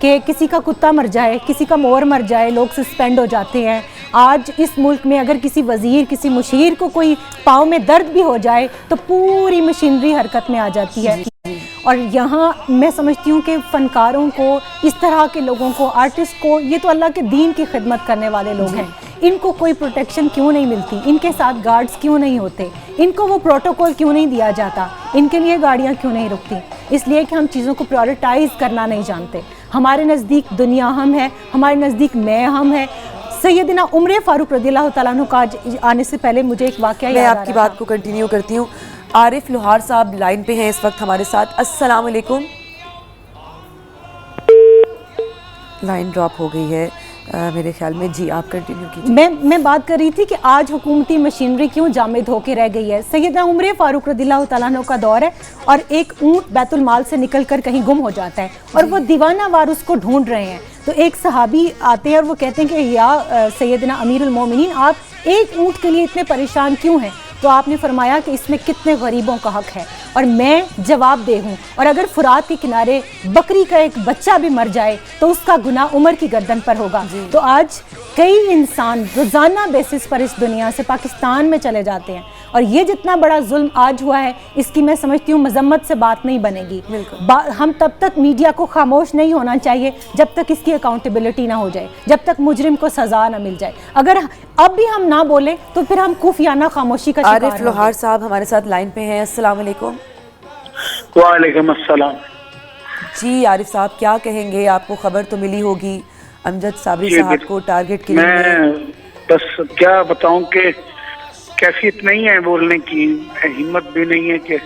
کہ کسی کا کتا مر جائے, کسی کا مور مر جائے, لوگ سسپینڈ ہو جاتے ہیں. آج اس ملک میں اگر کسی وزیر, کسی مشیر کو کوئی پاؤں میں درد بھی ہو جائے تو پوری مشینری حرکت میں آ جاتی ہے. اور یہاں میں سمجھتی ہوں کہ فنکاروں کو, اس طرح کے لوگوں کو, آرٹسٹ کو, یہ تو اللہ کے دین کی خدمت کرنے والے لوگ ہیں, ان کو کوئی پروٹیکشن کیوں نہیں ملتی, ان کے ساتھ گارڈز کیوں نہیں ہوتے, ان کو وہ پروٹوکول کیوں نہیں دیا جاتا, ان کے لیے گاڑیاں کیوں نہیں رکتی؟ اس لیے کہ ہم چیزوں کو پرائورٹائز کرنا نہیں جانتے. ہمارے نزدیک دنیا اہم ہے, ہمارے نزدیک میں اہم ہے. سیدنا عمر فاروق رضی اللہ تعالیٰ عنہ کا آنے سے پہلے مجھے ایک واقعہ میں یاد آپ کی بات کو کنٹینیو کرتی ہوں. عارف لوہار صاحب لائن پہ ہیں اس وقت ہمارے ساتھ. السلام علیکم. لائن ڈراپ ہو گئی ہے میرے خیال میں. جی آپ کنٹینیو کیجیے. میں بات کر رہی تھی کہ آج حکومتی مشینری کیوں جامد ہو کے رہ گئی ہے. سیدنا عمر فاروق رضی اللہ تعالیٰ عنہ کا دور ہے اور ایک اونٹ بیت المال سے نکل کر کہیں گم ہو جاتا ہے اور وہ دیوانہ وار اس کو ڈھونڈ رہے ہیں. تو ایک صحابی آتے ہیں اور وہ کہتے ہیں کہ یا سیدنا امیر المومنین, آپ ایک اونٹ کے لیے اتنے پریشان کیوں ہیں؟ تو آپ نے فرمایا کہ اس میں کتنے غریبوں کا حق ہے اور میں جواب دہ ہوں, اور اگر فرات کے کنارے بکری کا ایک بچہ بھی مر جائے تو اس کا گناہ عمر کی گردن پر ہوگا. تو آج کئی انسان روزانہ بیسس پر اس دنیا سے پاکستان میں چلے جاتے ہیں, اور یہ جتنا بڑا ظلم آج ہوا ہے اس کی میں سمجھتی ہوں مذمت سے بات نہیں بنے گی. ہم تب تک میڈیا کو خاموش نہیں ہونا چاہیے جب تک اس کی اکاؤنٹیبلٹی نہ ہو جائے, جب تک مجرم کو سزا نہ مل جائے. اگر اب بھی ہم نہ بولیں تو پھر ہم خفیانہ خاموشی کا شکار. عارف لوہار صاحب ہمارے ساتھ لائن پہ ہیں. السلام علیکم. وعلیکم السلام. جی عارف صاحب کیا کہیں گے؟ آپ کو خبر تو ملی ہوگی امجد صابری صاحب کو ٹارگٹ کے لیے. میں بس کیا بتاؤں کہ کیفیت نہیں ہے بولنے کی, ہمت بھی نہیں ہے, کہ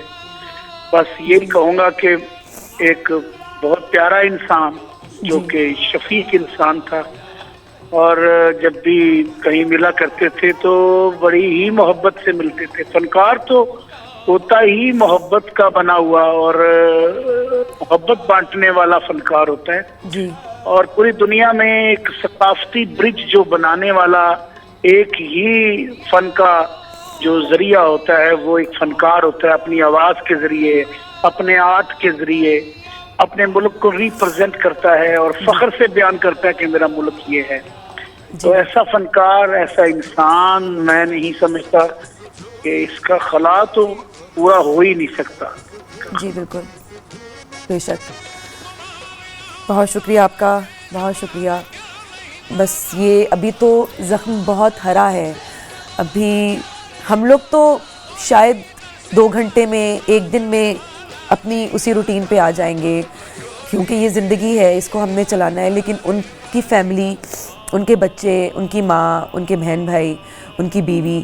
بس یہی کہوں گا کہ ایک بہت پیارا انسان جو کہ شفیق انسان تھا, اور جب بھی کہیں ملا کرتے تھے تو بڑی ہی محبت سے ملتے تھے. فنکار تو ہوتا ہی محبت کا بنا ہوا اور محبت بانٹنے والا فنکار ہوتا ہے. جی. اور پوری دنیا میں ایک ثقافتی برج جو بنانے والا ایک ہی فن کا جو ذریعہ ہوتا ہے وہ ایک فنکار ہوتا ہے. اپنی آواز کے ذریعے, اپنے آرٹ کے ذریعے اپنے ملک کو ریپرزینٹ کرتا ہے اور فخر سے بیان کرتا ہے کہ میرا ملک یہ ہے. تو ایسا فنکار, ایسا انسان میں نہیں سمجھتا کہ اس کا خلا تو پورا ہو ہی نہیں سکتا. جی بالکل, بے شک. بہت شکریہ آپ کا, بہت شکریہ. بس یہ ابھی تو زخم بہت ہرا ہے. ابھی ہم لوگ تو شاید 2 گھنٹے میں, 1 دن میں اپنی اسی روٹین پہ آ جائیں گے کیونکہ یہ زندگی ہے, اس کو ہم نے چلانا ہے. لیکن ان کی فیملی, ان کے بچے, ان کی ماں, ان کے بہن بھائی, ان کی بیوی,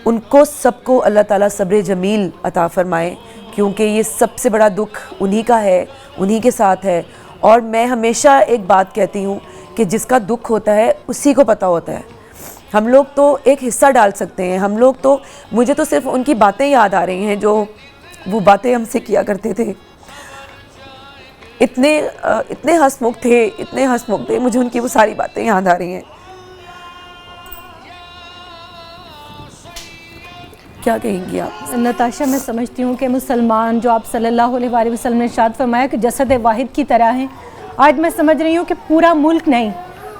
ان کو سب کو اللہ تعالیٰ صبر جمیل عطا فرمائے, کیونکہ یہ سب سے بڑا دکھ انہی کا ہے, انہی کے ساتھ ہے. اور میں ہمیشہ ایک بات کہتی ہوں کہ جس کا دکھ ہوتا ہے اسی کو پتہ ہوتا ہے. ہم لوگ تو ایک حصہ ڈال سکتے ہیں, ہم لوگ تو, مجھے تو صرف ان کی باتیں یاد آ رہی ہیں جو وہ باتیں ہم سے کیا کرتے تھے. اتنے ہنسمکھ تھے, اتنے ہنسمکھ تھے, مجھے ان کی وہ ساری باتیں یاد آ رہی ہیں. کیا کہیں گی آپ؟ نتاشا میں سمجھتی ہوں کہ مسلمان جو آپ صلی اللہ علیہ وآلہ وسلم نے ارشاد فرمایا کہ جسد واحد کی طرح ہیں. آج میں سمجھ رہی ہوں کہ پورا ملک نہیں,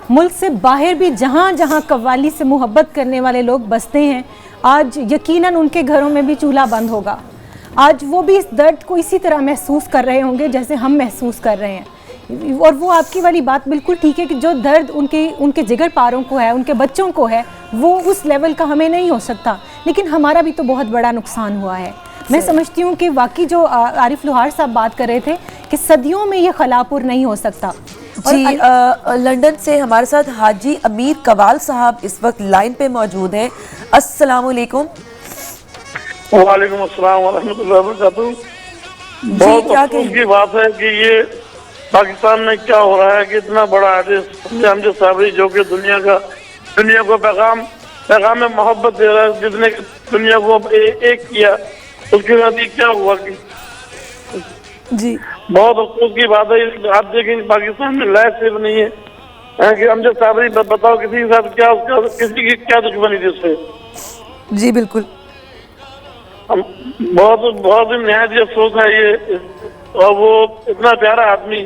ملک سے باہر بھی جہاں جہاں قوالی سے محبت کرنے والے لوگ بستے ہیں, آج یقیناً ان کے گھروں میں بھی چولہا بند ہوگا. آج وہ بھی اس درد کو اسی طرح محسوس کر رہے ہوں گے جیسے ہم محسوس کر رہے ہیں. اور وہ آپ کی والی بات بالکل ٹھیک ہے کہ جو درد ان کے جگر پاروں کو ہے, ان کے بچوں کو ہے, وہ اس لیول کا ہمیں نہیں ہو سکتا. لیکن ہمارا بھی تو بہت بڑا نقصان ہوا ہے. میں سمجھتی ہوں کہ واقعی جو عارف لوہار صاحب بات کر رہے تھے کہ صدیوں میں یہ خلا پر نہیں ہو سکتا. جی لنڈن سے ہمارے ساتھ حاجی امیر قوال صاحب اس وقت لائن پہ موجود ہیں. السلام علیکم. وعلیکم السلام ورحمۃ اللہ وبرکاتہ. بہت افسوس کی بات ہے کہ یہ پاکستان میں کیا ہو رہا ہے کہ اتنا بڑا آرٹسٹ امجد صابری جو کہ دنیا کو پیغام محبت دے رہا ہے, جس نے دنیا کو ایک کیا, اس کے بعد یہ کیا ہوا کہ جی بہت افسوس کی بات ہے. آپ دیکھیں پاکستان میں لائف سیف نہیں ہے کہ امجد صابری بتاؤ کسی کے ساتھ کسی کی کیا دشمنی تھی اس سے. جی بالکل, بہت نہایت افسوس ہے یہ. اور وہ اتنا پیارا آدمی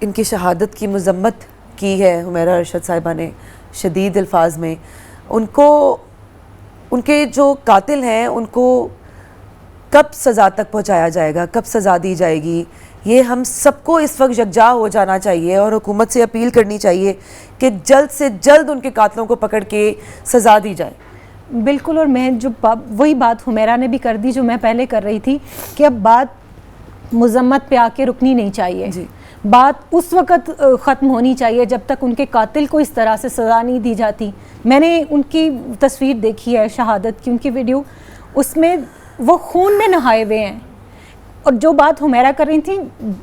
ان کی شہادت کی مذمت کی ہے حمیرہ ارشد صاحبہ نے شدید الفاظ میں. ان کو ان کے جو قاتل ہیں ان کو کب سزا تک پہنچایا جائے گا, کب سزا دی جائے گی, یہ ہم سب کو اس وقت یکجا ہو جانا چاہیے اور حکومت سے اپیل کرنی چاہیے کہ جلد سے جلد ان کے قاتلوں کو پکڑ کے سزا دی جائے. بالکل. اور میں جو وہی بات حمیرہ نے بھی کر دی جو میں پہلے کر رہی تھی کہ اب بات مذمت پہ آ کے رکنی نہیں چاہیے. جی. بات اس وقت ختم ہونی چاہیے جب تک ان کے قاتل کو اس طرح سے سزا نہیں دی جاتی. میں نے ان کی تصویر دیکھی ہے شہادت کی, ان کی ویڈیو, اس میں وہ خون میں نہائے ہوئے ہیں. اور جو بات حمیرہ کر رہی تھی,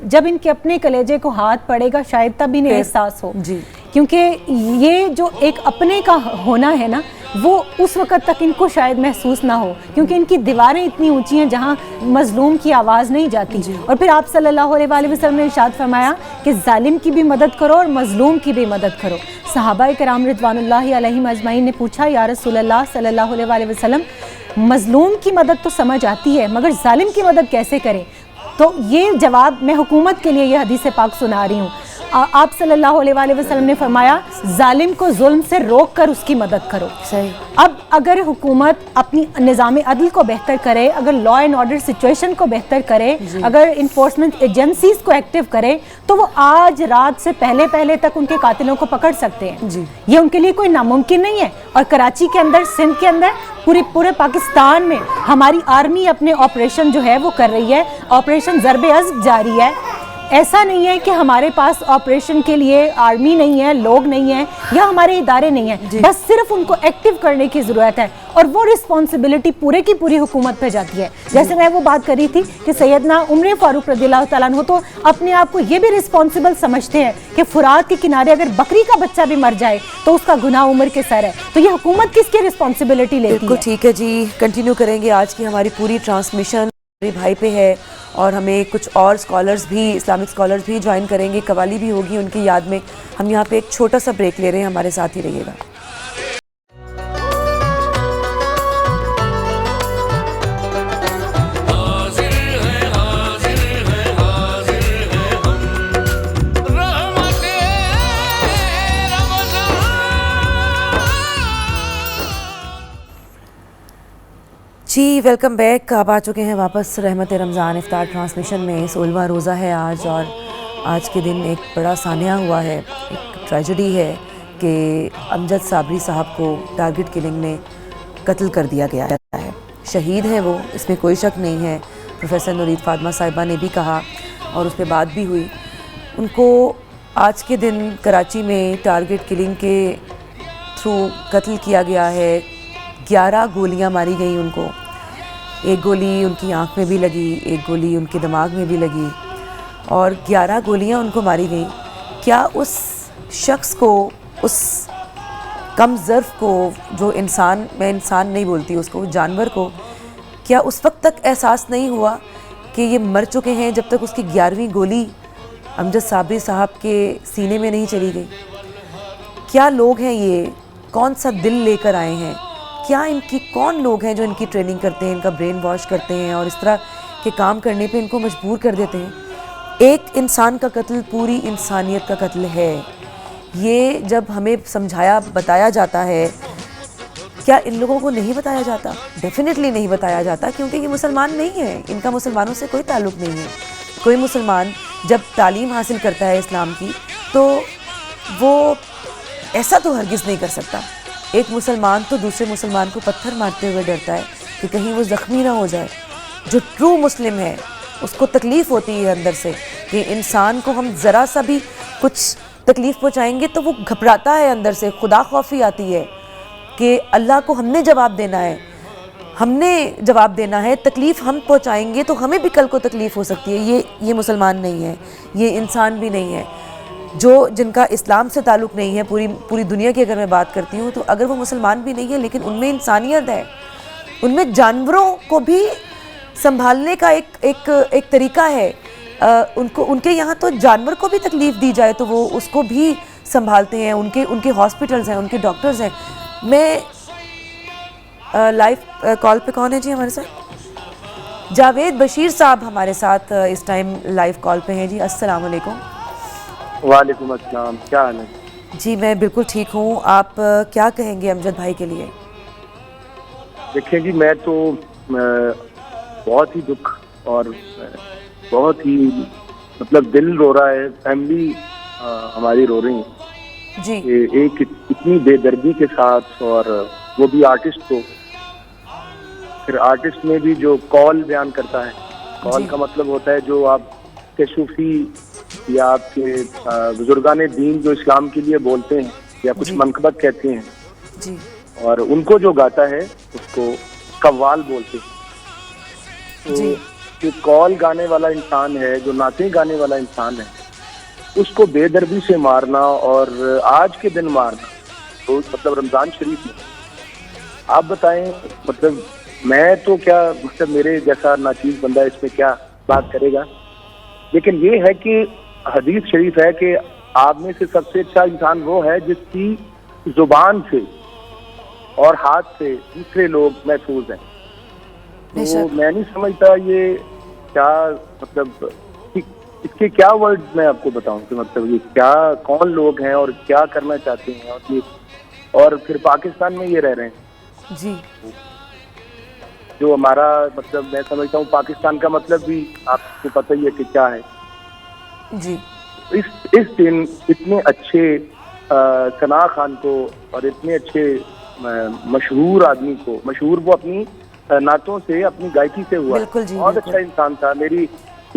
جب ان کے اپنے کلیجے کو ہاتھ پڑے گا شاید تب انہیں احساس ہو. جی. کیونکہ یہ جو ایک اپنے کا ہونا ہے نا, وہ اس وقت تک ان کو شاید محسوس نہ ہو, کیونکہ ان کی دیواریں اتنی اونچی ہیں جہاں مظلوم کی آواز نہیں جاتی. اور پھر آپ صلی اللہ علیہ وآلہ وسلم نے ارشاد فرمایا کہ ظالم کی بھی مدد کرو اور مظلوم کی بھی مدد کرو. صحابہ کرام رضوان اللہ علیہم اجمعین نے پوچھا, یا رسول اللہ صلی اللہ علیہ وآلہ وسلم, مظلوم کی مدد تو سمجھ آتی ہے مگر ظالم کی مدد کیسے کریں؟ تو یہ جواب میں حکومت کے لیے یہ حدیث پاک سنا رہی ہوں. آپ صلی اللہ علیہ وآلہ وسلم نے فرمایا ظالم کو ظلم سے روک کر اس کی مدد کرو. صحیح. اب اگر حکومت اپنی نظام عدل کو بہتر کرے, اگر لا اینڈ آرڈر سچویشن کو بہتر کرے, اگر انفورسمنٹ ایجنسیز کو ایکٹیو کرے, تو وہ آج رات سے پہلے تک ان کے قاتلوں کو پکڑ سکتے ہیں. جی. یہ ان کے لیے کوئی ناممکن نہیں ہے. اور کراچی کے اندر, سندھ کے اندر, پورے پاکستان میں ہماری آرمی اپنے آپریشن جو ہے وہ کر رہی ہے. آپریشن ضرب عزم جاری ہے. ایسا نہیں ہے کہ ہمارے پاس آپریشن کے لیے آرمی نہیں ہے, لوگ نہیں ہیں, یا ہمارے ادارے نہیں ہیں. بس صرف ان کو ایکٹیو کرنے کی ضرورت ہے, اور وہ رسپانسبلٹی پورے کی پوری حکومت پہ جاتی ہے. جیسے میں وہ بات کری تھی کہ سیدنا عمر فاروق رضی اللہ تعالیٰ عنہ تو اپنے آپ کو یہ بھی رسپانسبل سمجھتے ہیں کہ فرات کے کنارے اگر بکری کا بچہ بھی مر جائے تو اس کا گناہ عمر کے سر ہے. تو یہ حکومت کس کی رسپانسبلٹی لیتی ہے؟ بالکل ٹھیک ہے جی. کنٹینیو کریں گے. آج کی ہماری پوری ٹرانسمیشن میرے بھائی پہ ہے, اور ہمیں کچھ اور اسکالرز بھی, اسلامک اسکالرز بھی جوائن کریں گے. قوالی بھی ہوگی ان کی یاد میں. ہم یہاں پہ ایک چھوٹا سا بریک لے رہے ہیں, ہمارے ساتھ ہی رہیے گا. جی ویلکم بیک. آپ آ چکے ہیں واپس رحمت رمضان افطار ٹرانسمیشن میں. 16واں روزہ ہے آج, اور آج کے دن ایک بڑا سانحہ ہوا ہے, ایک ٹریجڈی ہے کہ امجد صابری صاحب کو ٹارگٹ کلنگ میں قتل کر دیا گیا ہے. شہید ہیں وہ, اس میں کوئی شک نہیں ہے. پروفیسر نورید فاطمہ صاحبہ نے بھی کہا اور اس پہ بات بھی ہوئی. ان کو آج کے دن کراچی میں ٹارگٹ کلنگ کے تھرو قتل کیا گیا ہے. 11 گولیاں ماری گئیں ان کو. ایک گولی ان کی آنکھ میں بھی لگی, ایک گولی ان کے دماغ میں بھی لگی, اور 11 گولیاں ان کو ماری گئیں. کیا اس شخص کو, اس کم ظرف کو, جو انسان, میں انسان نہیں بولتی اس کو, جانور کو, کیا اس وقت تک احساس نہیں ہوا کہ یہ مر چکے ہیں جب تک اس کی 11ویں گولی امجد صابری صاحب کے سینے میں نہیں چلی گئی؟ کیا لوگ ہیں یہ؟ کون سا دل لے کر آئے ہیں؟ کیا ان کی کون لوگ ہیں جو ان کی ٹریننگ کرتے ہیں, ان کا برین واش کرتے ہیں اور اس طرح کے کام کرنے پہ ان کو مجبور کر دیتے ہیں؟ ایک انسان کا قتل پوری انسانیت کا قتل ہے. یہ جب ہمیں سمجھایا بتایا جاتا ہے, کیا ان لوگوں کو نہیں بتایا جاتا؟ ڈیفینیٹلی نہیں بتایا جاتا, کیونکہ یہ مسلمان نہیں ہیں, ان کا مسلمانوں سے کوئی تعلق نہیں ہے. کوئی مسلمان جب تعلیم حاصل کرتا ہے اسلام کی تو وہ ایسا تو ہرگز نہیں کر سکتا. ایک مسلمان تو دوسرے مسلمان کو پتھر مارتے ہوئے ڈرتا ہے کہ کہیں وہ زخمی نہ ہو جائے. جو ٹرو مسلم ہے اس کو تکلیف ہوتی ہے اندر سے کہ انسان کو ہم ذرا سا بھی کچھ تکلیف پہنچائیں گے تو وہ گھبراتا ہے اندر سے, خدا خوفی آتی ہے کہ اللہ کو ہم نے جواب دینا ہے, ہم نے جواب دینا ہے, تکلیف ہم پہنچائیں گے تو ہمیں بھی کل کو تکلیف ہو سکتی ہے. یہ مسلمان نہیں ہے, یہ انسان بھی نہیں ہے. جن کا اسلام سے تعلق نہیں ہے, پوری دنیا کی اگر میں بات کرتی ہوں تو اگر وہ مسلمان بھی نہیں ہے لیکن ان میں انسانیت ہے, ان میں جانوروں کو بھی سنبھالنے کا ایک طریقہ ہے. ان کے یہاں تو جانور کو بھی تکلیف دی جائے تو وہ اس کو بھی سنبھالتے ہیں. ان کے ہاسپٹلز ہیں, ان کے ڈاکٹرز ہیں. میں لائیو کال پہ کون ہے جی ہمارے ساتھ؟ جاوید بشیر صاحب ہمارے ساتھ اس ٹائم لائیو کال پہ ہیں جی. السلام علیکم. وعلیکم السلام، کیا حال ہے؟ جی میں بالکل ٹھیک ہوں. آپ کیا کہیں گے امجد بھائی کے لیے؟ دیکھیں جی، میں تو بہت ہی دکھ اور بہت ہی مطلب دل رو رہا ہے، فیملی ہماری رو رہی ہے جی کہ ایک اتنی بے دردی کے ساتھ، اور وہ بھی آرٹسٹ کو. پھر آرٹسٹ میں بھی جو کال بیان کرتا ہے، کال کا مطلب ہوتا ہے جو آپ کے صوفی یا آپ کے بزرگان دین جو اسلام کے لیے بولتے ہیں یا کچھ منقبت کہتے ہیں، جی اور ان کو جو گاتا ہے اس کو قوال بولتے ہیں. تو جی جو کال گانے والا انسان ہے، جو نعتیں گانے والا انسان ہے، اس کو بے دردی سے مارنا اور آج کے دن مارنا، تو مطلب رمضان شریف میں، آپ بتائیں مطلب میں تو کیا، مطلب میرے جیسا ناچیز بندہ اس میں کیا بات کرے گا. لیکن یہ ہے کہ حدیث شریف ہے کہ آپ میں سے سب سے اچھا انسان وہ ہے جس کی زبان سے اور ہاتھ سے دوسرے لوگ محفوظ ہیں. تو میں نہیں سمجھتا یہ کیا مطلب اس کے کیا ورڈ میں آپ کو بتاؤں کہ مطلب یہ کیا، کون لوگ ہیں اور کیا کرنا چاہتے ہیں، اور پھر پاکستان میں یہ رہ رہے ہیں. جی جو ہمارا مطلب میں سمجھتا ہوں پاکستان کا مطلب بھی آپ کو پتہ ہی ہے کہ کیا ہے. جی اس دن اتنے اچھے ثنا خان کو اور اتنے اچھے مشہور آدمی کو، مشہور وہ اپنی نعتوں سے، اپنی گائکی سے ہوا، بالکل جی بہت بالکل. اچھا انسان تھا. میری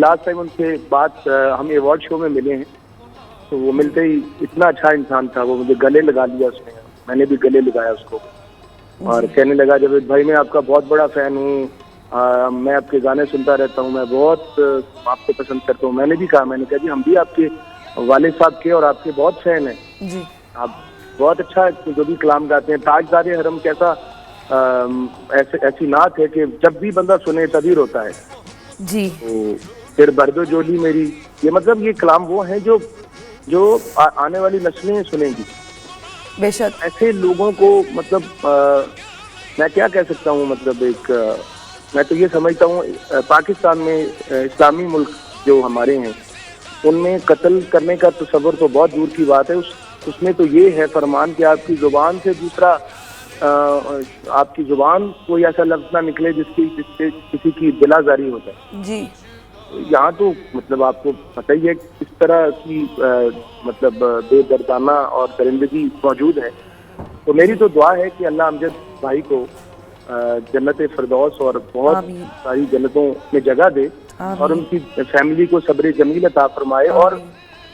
لاسٹ ٹائم ان سے بات، ہم ایوارڈ شو میں ملے ہیں، تو وہ ملتے ہی اتنا اچھا انسان تھا، وہ مجھے گلے لگا لیا اس نے، میں نے بھی گلے لگایا اس کو، اور کہنے لگا جاوید بھائی میں آپ کا بہت بڑا فین ہوں، میں آپ کے گانے سنتا رہتا ہوں، میں بہت آپ کو پسند کرتا ہوں. میں نے بھی کہا جی ہم بھی آپ کے والد صاحب کے اور آپ کے بہت فین ہیں، جی آپ بہت اچھا جو بھی کلام گاتے ہیں. تاجدار حرم کیسا ایسی نعت ہے کہ جب بھی بندہ سنے تبھی روتا ہے. جی تو پھر برد و جولی میری، یہ مطلب یہ کلام وہ ہیں جو آنے والی نسلیں سنیں گی. بے شک. ایسے لوگوں کو مطلب میں کیا کہہ سکتا ہوں، مطلب ایک میں تو یہ سمجھتا ہوں پاکستان میں اسلامی ملک جو ہمارے ہیں ان میں قتل کرنے کا تصور تو بہت دور کی بات ہے. اس میں تو یہ ہے فرمان کہ آپ کی زبان سے دوسرا، آپ کی زبان کوئی ایسا لفظ نہ نکلے جس سے کسی کی دل آزاری ہو جائے. جی یہاں تو مطلب آپ کو پتہ ہی ہے اس طرح کی مطلب بے دردانہ اور درندگی موجود ہے. تو میری تو دعا ہے کہ اللہ امجد بھائی کو جنت فردوس اور بہت آمین ساری جنتوں میں جگہ دے، اور ان کی فیملی کو صبر جمیل عطا فرمائے. اور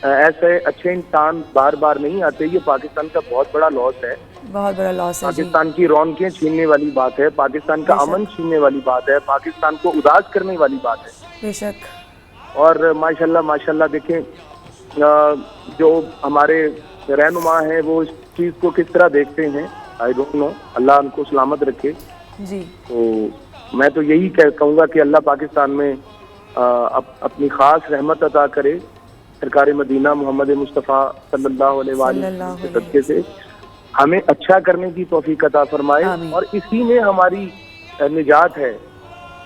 ایسے اچھے انسان بار بار نہیں آتے، یہ پاکستان کا بہت بڑا لاس ہے، بہت بڑا لاس ہے. جی پاکستان کی رونقیں چھیننے والی بات ہے، پاکستان کا امن چھیننے والی بات ہے، پاکستان کو اداس کرنے والی بات ہے. بے شک. اور ماشاءاللہ دیکھیں جو ہمارے رہنما ہیں وہ اس چیز کو کس طرح دیکھتے ہیں، آئی ڈونٹ نو، اللہ ان کو سلامت رکھے. جی تو میں تو یہی کہوں گا کہ اللہ پاکستان میں اپنی خاص رحمت عطا کرے، سرکار مدینہ محمد مصطفیٰ صلی اللہ علیہ وسلم کے صدقے سے ہمیں اچھا کرنے کی توفیق عطا فرمائے، اور اسی میں ہماری نجات ہے.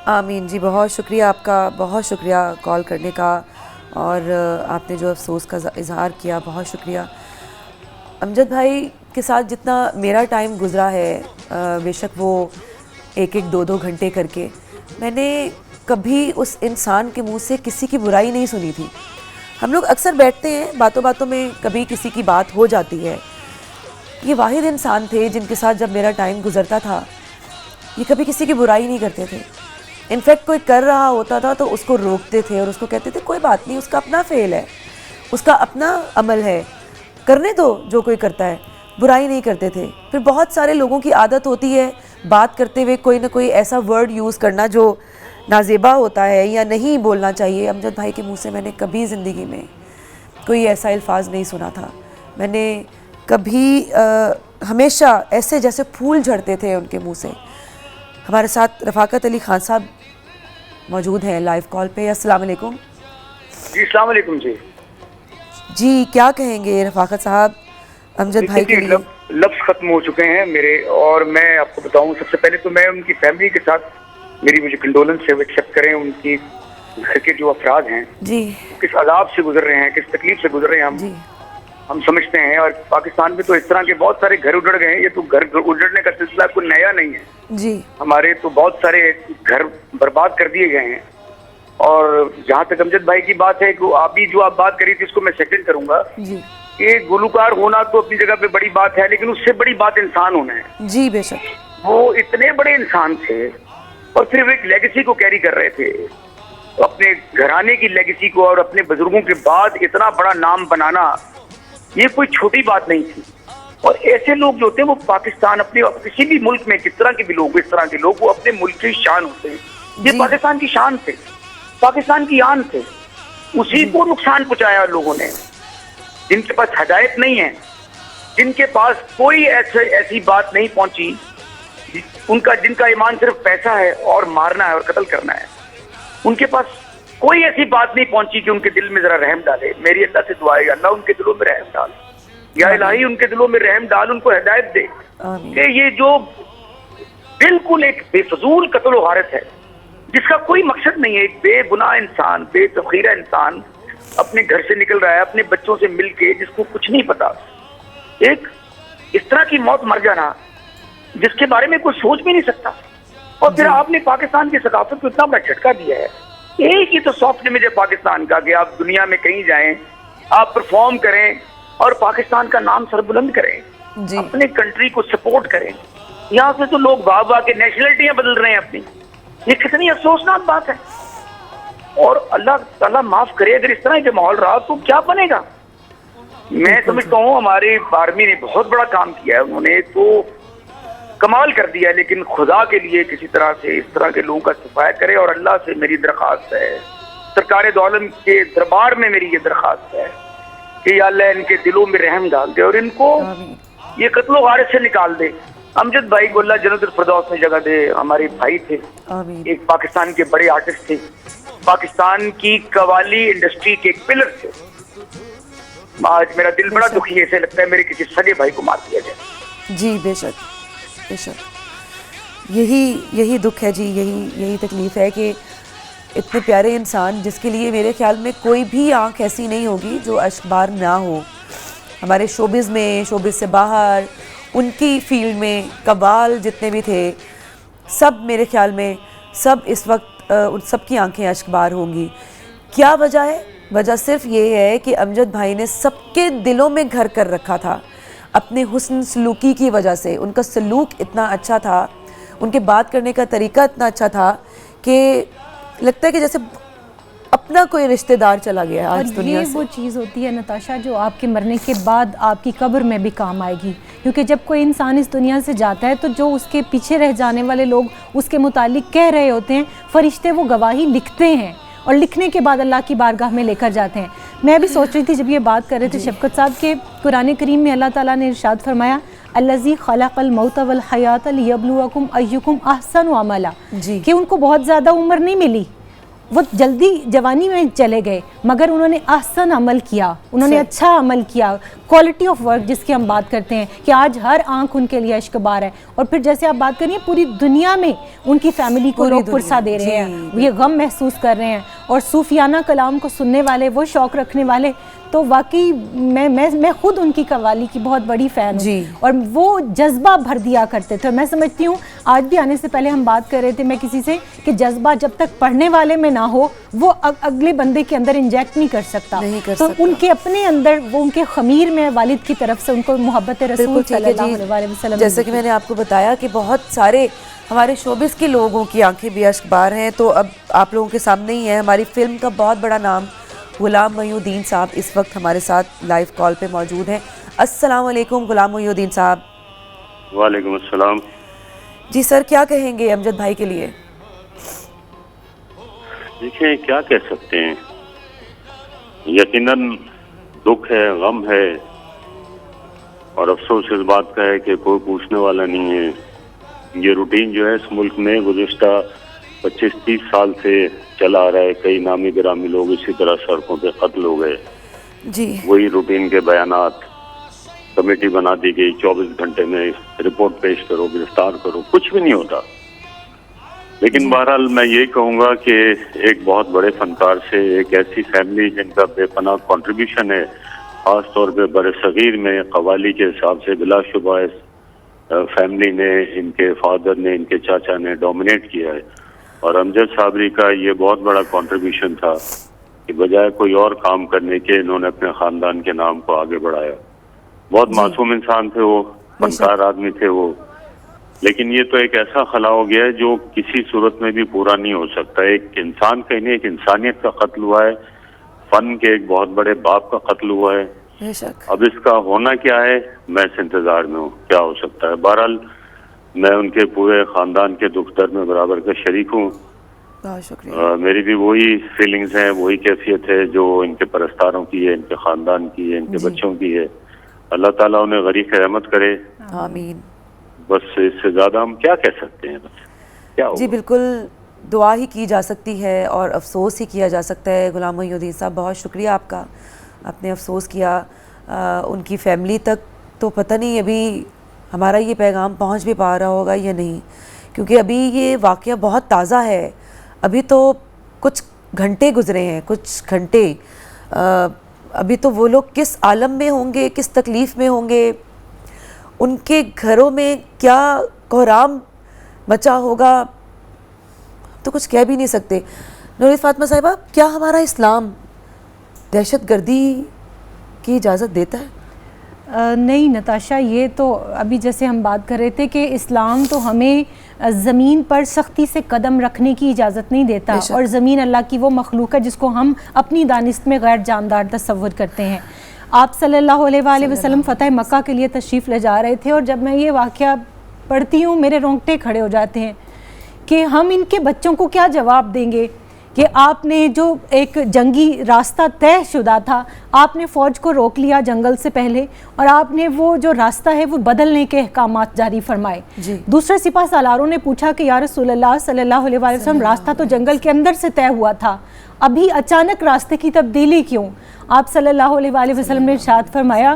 آمین. جی بہت شکریہ آپ کا، بہت شکریہ کال کرنے کا، اور آپ نے جو افسوس کا اظہار کیا، بہت شکریہ. امجد بھائی کے ساتھ جتنا میرا ٹائم گزرا ہے، بے شک وہ ایک دو گھنٹے کر کے، میں نے کبھی اس انسان کے منہ سے کسی کی برائی نہیں سنی تھی. ہم لوگ اکثر بیٹھتے ہیں باتوں باتوں میں کبھی کسی کی بات ہو جاتی ہے. یہ واحد انسان تھے جن کے ساتھ جب میرا ٹائم گزرتا تھا یہ کبھی کسی کی برائی نہیں کرتے تھے. انفیکٹ کوئی کر رہا ہوتا تھا تو اس کو روکتے تھے اور اس کو کہتے تھے کوئی بات نہیں، اس کا اپنا فعل ہے، اس کا اپنا عمل ہے، کرنے دو جو کوئی کرتا ہے. برائی نہیں کرتے تھے. پھر بہت سارے لوگوں کی عادت ہوتی ہے بات کرتے ہوئے کوئی نہ کوئی ایسا ورڈ یوز کرنا جو نازیبا ہوتا ہے یا نہیں بولنا چاہیے. امجد بھائی کے منہ سے میں نے کبھی زندگی میں کوئی ایسا الفاظ نہیں سنا تھا. میں نے کبھی ہمیشہ ایسے جیسے پھول جھڑتے تھے ان کے منہ سے. ہمارے ساتھ رفاقت علی خان صاحب موجود ہیں لائیو کال پہ. السلام علیکم. جی السلام علیکم. جی کیا کہیں گے رفاقت صاحب امجد بھائی کے لیے؟ لفظ ختم ہو چکے ہیں میرے، اور میں آپ کو بتاؤں سب سے پہلے تو میں ان کی فیملی کے ساتھ، میری مجھے کنڈولنس سے ایکسیپٹ کریں. ان کی گھر کے جو افراد ہیں جی کس عذاب سے گزر رہے ہیں, کس تکلیف سے گزر رہے ہیں جی ہم سمجھتے ہیں. اور پاکستان میں تو اس طرح کے بہت سارے گھر اجڑ گئے ہیں. یہ تو گھر اجڑنے کا سلسلہ کوئی نیا نہیں ہے. جی ہمارے تو بہت سارے گھر برباد کر دیے گئے ہیں. اور جہاں تک امجد بھائی کی بات ہے کہ آپ بھی جو آپ بات کری تھی اس کو میں سیکنڈ کروں گا جی کہ گلوکار ہونا تو اپنی جگہ پہ بڑی بات ہے, لیکن اس سے بڑی بات انسان ہونا ہے. جی بے شک. وہ اتنے بڑے انسان تھے اور پھر وہ ایک لیگیسی کو کیری کر رہے تھے, اپنے گھرانے کی لیگیسی کو, اور اپنے بزرگوں کے بعد اتنا بڑا نام بنانا یہ کوئی چھوٹی بات نہیں تھی. اور ایسے لوگ جو ہوتے ہیں وہ پاکستان اپنے کسی بھی ملک میں کس طرح کے بھی لوگ, اس طرح کے لوگ وہ اپنے ملک کی شان ہوتے ہیں. یہ پاکستان کی شان تھے, پاکستان کی آن تھے. اسی کو نقصان پہنچایا لوگوں نے جن کے پاس ہدایت نہیں ہے, جن کے پاس کوئی ایسی بات نہیں پہنچی, جن کا ایمان صرف پیسہ ہے اور مارنا ہے اور قتل کرنا ہے. ان کے پاس کوئی ایسی بات نہیں پہنچی کہ ان کے دل میں ذرا رحم ڈالے. میری اللہ سے دعا ہے اللہ ان کے دلوں میں رحم ڈال, یا الہی ان کے دلوں میں رحم ڈال, ان کو ہدایت دے کہ یہ جو بالکل ایک بے فضول قتل و غارت ہے جس کا کوئی مقصد نہیں ہے, ایک بے گناہ انسان, بے ذخیرہ انسان اپنے گھر سے نکل رہا ہے اپنے بچوں سے مل کے, جس کو کچھ نہیں پتا, ایک اس طرح کی موت مر جانا جس کے بارے میں کوئی سوچ بھی نہیں سکتا. اور پھر آپ نے پاکستان کی ثقافت کو اتنا بڑا جھٹکا دیا ہے. ایک ہی تو سافٹ امیج ہے پاکستان کا کہ آپ دنیا میں کہیں جائیں, آپ پرفارم کریں اور پاکستان کا نام سربلند کریں, اپنے کنٹری کو سپورٹ کریں. یہاں سے تو لوگ باغ کے نیشنلٹیاں بدل رہے ہیں اپنی. یہ کتنی افسوسناک بات ہے. اور اللہ تعالیٰ معاف کرے اگر اس طرح کا ماحول رہا تو کیا بنے گا. میں سمجھتا ہوں ہماری آرمی نے بہت بڑا کام کیا ہے, انہوں نے تو کمال کر دیا, لیکن خدا کے لیے کسی طرح سے اس طرح کے لوگوں کا صفایا کرے. اور اللہ سے میری درخواست ہے, سرکار دو عالم کے دربار میں میری یہ درخواست ہے کہ یا اللہ ان کے دلوں میں رحم ڈال دے اور ان کو یہ قتل و غارت سے نکال دے. امجد بھائی کو اللہ جنت الفردوس میں جگہ دے. ہمارے بھائی تھے, ایک پاکستان کے بڑے آرٹسٹ تھے, پاکستان کی قوالی انڈسٹری کے ایک پلر تھے. آج میرا دل بڑا دکھی ہے, ایسے لگتا ہے میرے کسی سگے بھائی کو مار دیا جائے. جی بے شک بے شک. یہی دکھ ہے جی, یہی تکلیف ہے کہ اتنے پیارے انسان جس کے لیے میرے خیال میں کوئی بھی آنکھ ایسی نہیں ہوگی جو اشکبار نہ ہو. ہمارے شوبز میں, شوبز سے باہر, ان کی فیلڈ میں قبال جتنے بھی تھے, سب میرے خیال میں سب اس وقت ان سب کی آنکھیں اشکبار ہوں گی. کیا وجہ ہے؟ وجہ صرف یہ ہے کہ امجد بھائی نے سب کے دلوں میں گھر کر رکھا تھا اپنے حسن سلوکی کی وجہ سے. ان کا سلوک اتنا اچھا تھا, ان کے بات کرنے کا طریقہ اتنا اچھا تھا کہ لگتا ہے کہ جیسے اپنا کوئی رشتہ دار چلا گیا آج دنیا سے. یہ وہ چیز ہوتی ہے نتاشا جو آپ کے مرنے کے بعد آپ کی قبر میں بھی کام آئے گی, کیونکہ جب کوئی انسان اس دنیا سے جاتا ہے تو جو اس کے پیچھے رہ جانے والے لوگ اس کے متعلق کہہ رہے ہوتے ہیں, فرشتے وہ گواہی لکھتے ہیں اور لکھنے کے بعد اللہ کی بارگاہ میں لے کر جاتے ہیں. میں بھی سوچ رہی تھی جب یہ بات کر رہے تھے شفقت صاحب کہ قرآن کریم میں اللہ تعالیٰ نے ارشاد فرمایا الذی خلق الموت والحیات لیبلوکم ایکم احسن عملا, کہ ان کو بہت زیادہ عمر نہیں ملی, وہ جلدی جوانی میں چلے گئے, مگر انہوں نے احسن عمل کیا, انہوں نے اچھا عمل کیا, کوالٹی آف ورک جس کی ہم بات کرتے ہیں کہ آج ہر آنکھ ان کے لیے اشکبار ہے. اور پھر جیسے آپ بات کریے پوری دنیا میں ان کی فیملی کو لوگ پرسہ دے رہے ہیں, یہ غم محسوس کر رہے ہیں. اور صوفیانہ کلام کو سننے والے, وہ شوق رکھنے والے, تو واقعی میں خود ان کی قوالی کی بہت بڑی فین ہوں, اور وہ جذبہ بھر دیا کرتے تھے. میں سمجھتی ہوں آج بھی آنے سے پہلے ہم بات کر رہے تھے میں کسی سے کہ جذبہ جب تک پڑھنے والے میں نہ ہو وہ اگلے بندے کے اندر انجیکٹ نہیں کر سکتا. تو ان کے اپنے اندر وہ ان کے خمیر میں والد کی طرف سے ان کو محبت رسول صلی اللہ علیہ وسلم, جیسے کہ میں نے آپ کو بتایا کہ بہت سارے ہمارے شوبز کے لوگوں کی آنکھیں بھی اشکبار ہیں. تو اب آپ لوگوں کے سامنے ہی ہے ہماری فلم کا بہت بڑا نام غلام محی الدین صاحب اس وقت ہمارے ساتھ لائیو کال پہ موجود ہیں. السلام علیکم غلام محی الدین صاحب. وعلیکم السلام. جی سر, کیا کہیں گے امجد بھائی کے لیے؟ دیکھیں کیا کہہ سکتے ہیں, یقیناً دکھ ہے, غم ہے, اور افسوس اس بات کا ہے کہ کوئی پوچھنے والا نہیں ہے. یہ روٹین جو ہے اس ملک میں گزشتہ 25-30 سال سے چلا آ رہا ہے. کئی نامی گرامی لوگ اسی طرح سڑکوں پہ قتل ہو گئے. جی وہی روٹین کے بیانات, کمیٹی بنا دی گئی 24 گھنٹے میں رپورٹ پیش کرو, گرفتار کرو, کچھ بھی نہیں ہوتا. لیکن بہرحال میں یہی کہوں گا کہ ایک بہت بڑے فنکار سے ایک ایسی فیملی جن کا بے پناہ کنٹریبیوشن ہے خاص طور پہ برصغیر میں قوالی کے حساب سے بلا شبہ اس فیملی نے، ان کے فادر نے، ان کے چاچا نے ڈومینیٹ کیا ہے، اور امجد صابری کا یہ بہت بڑا کنٹریبیوشن تھا کہ بجائے کوئی اور کام کرنے کے انہوں نے اپنے خاندان کے نام کو آگے بڑھایا. بہت معصوم انسان تھے وہ، فنکار آدمی تھے وہ، لیکن یہ تو ایک ایسا خلا ہو گیا ہے جو کسی صورت میں بھی پورا نہیں ہو سکتا. ایک انسان کا نہیں، ایک انسانیت کا قتل ہوا ہے، فن کے ایک بہت بڑے باپ کا قتل ہوا ہے. اب اس کا ہونا کیا ہے میں اس انتظار میں ہوں کیا ہو سکتا ہے. بہرحال میں ان کے پورے خاندان کے دکھ درد میں برابر کا شریک ہوں. بہت شکریہ. میری بھی وہی فیلنگز ہیں، وہی کیفیت ہے جو ان کے پرستاروں کی ہے، ان کے خاندان کی ہے، ان کے بچوں کی ہے. اللہ تعالیٰ انہیں غریق رحمت کرے. آمین. بس اس سے زیادہ ہم کیا کہہ سکتے ہیں؟ بس کیا ہوگا؟ جی بالکل، دعا ہی کی جا سکتی ہے اور افسوس ہی کیا جا سکتا ہے. غلام محی الدین صاحب بہت شکریہ آپ کا، آپ نے افسوس کیا. ان کی فیملی تک تو پتہ نہیں ابھی ہمارا یہ پیغام پہنچ بھی پا رہا ہوگا یا نہیں، کیونکہ ابھی یہ واقعہ بہت تازہ ہے. ابھی تو کچھ گھنٹے گزرے ہیں، کچھ گھنٹے. ابھی تو وہ لوگ کس عالم میں ہوں گے، کس تکلیف میں ہوں گے، ان کے گھروں میں کیا کوہرام مچا ہوگا، تو کچھ کہہ بھی نہیں سکتے. نورید فاطمہ صاحبہ، کیا ہمارا اسلام دہشت گردی کی اجازت دیتا ہے؟ نہیں نتاشا، یہ تو ابھی جیسے ہم بات کر رہے تھے کہ اسلام تو ہمیں زمین پر سختی سے قدم رکھنے کی اجازت نہیں دیتا، اور زمین اللہ کی وہ مخلوق ہے جس کو ہم اپنی دانست میں غیر جاندار تصور کرتے ہیں. آپ صلی اللہ علیہ وآلہ وسلم فتح مکہ کے لیے تشریف لے جا رہے تھے، اور جب میں یہ واقعہ پڑھتی ہوں میرے رونگٹے کھڑے ہو جاتے ہیں کہ ہم ان کے بچوں کو کیا جواب دیں گے کہ آپ نے جو ایک جنگی راستہ طے شدہ تھا، آپ نے فوج کو روک لیا جنگل سے پہلے، اور آپ نے وہ جو راستہ ہے وہ بدلنے کے احکامات جاری فرمائے. دوسرے سپاہ سالاروں نے پوچھا کہ یا رسول اللہ صلی اللہ علیہ وسلم، راستہ تو جنگل کے اندر سے طے ہوا تھا، ابھی اچانک راستے کی تبدیلی کیوں؟ آپ صلی اللہ علیہ وآلہ وسلم نے ارشاد فرمایا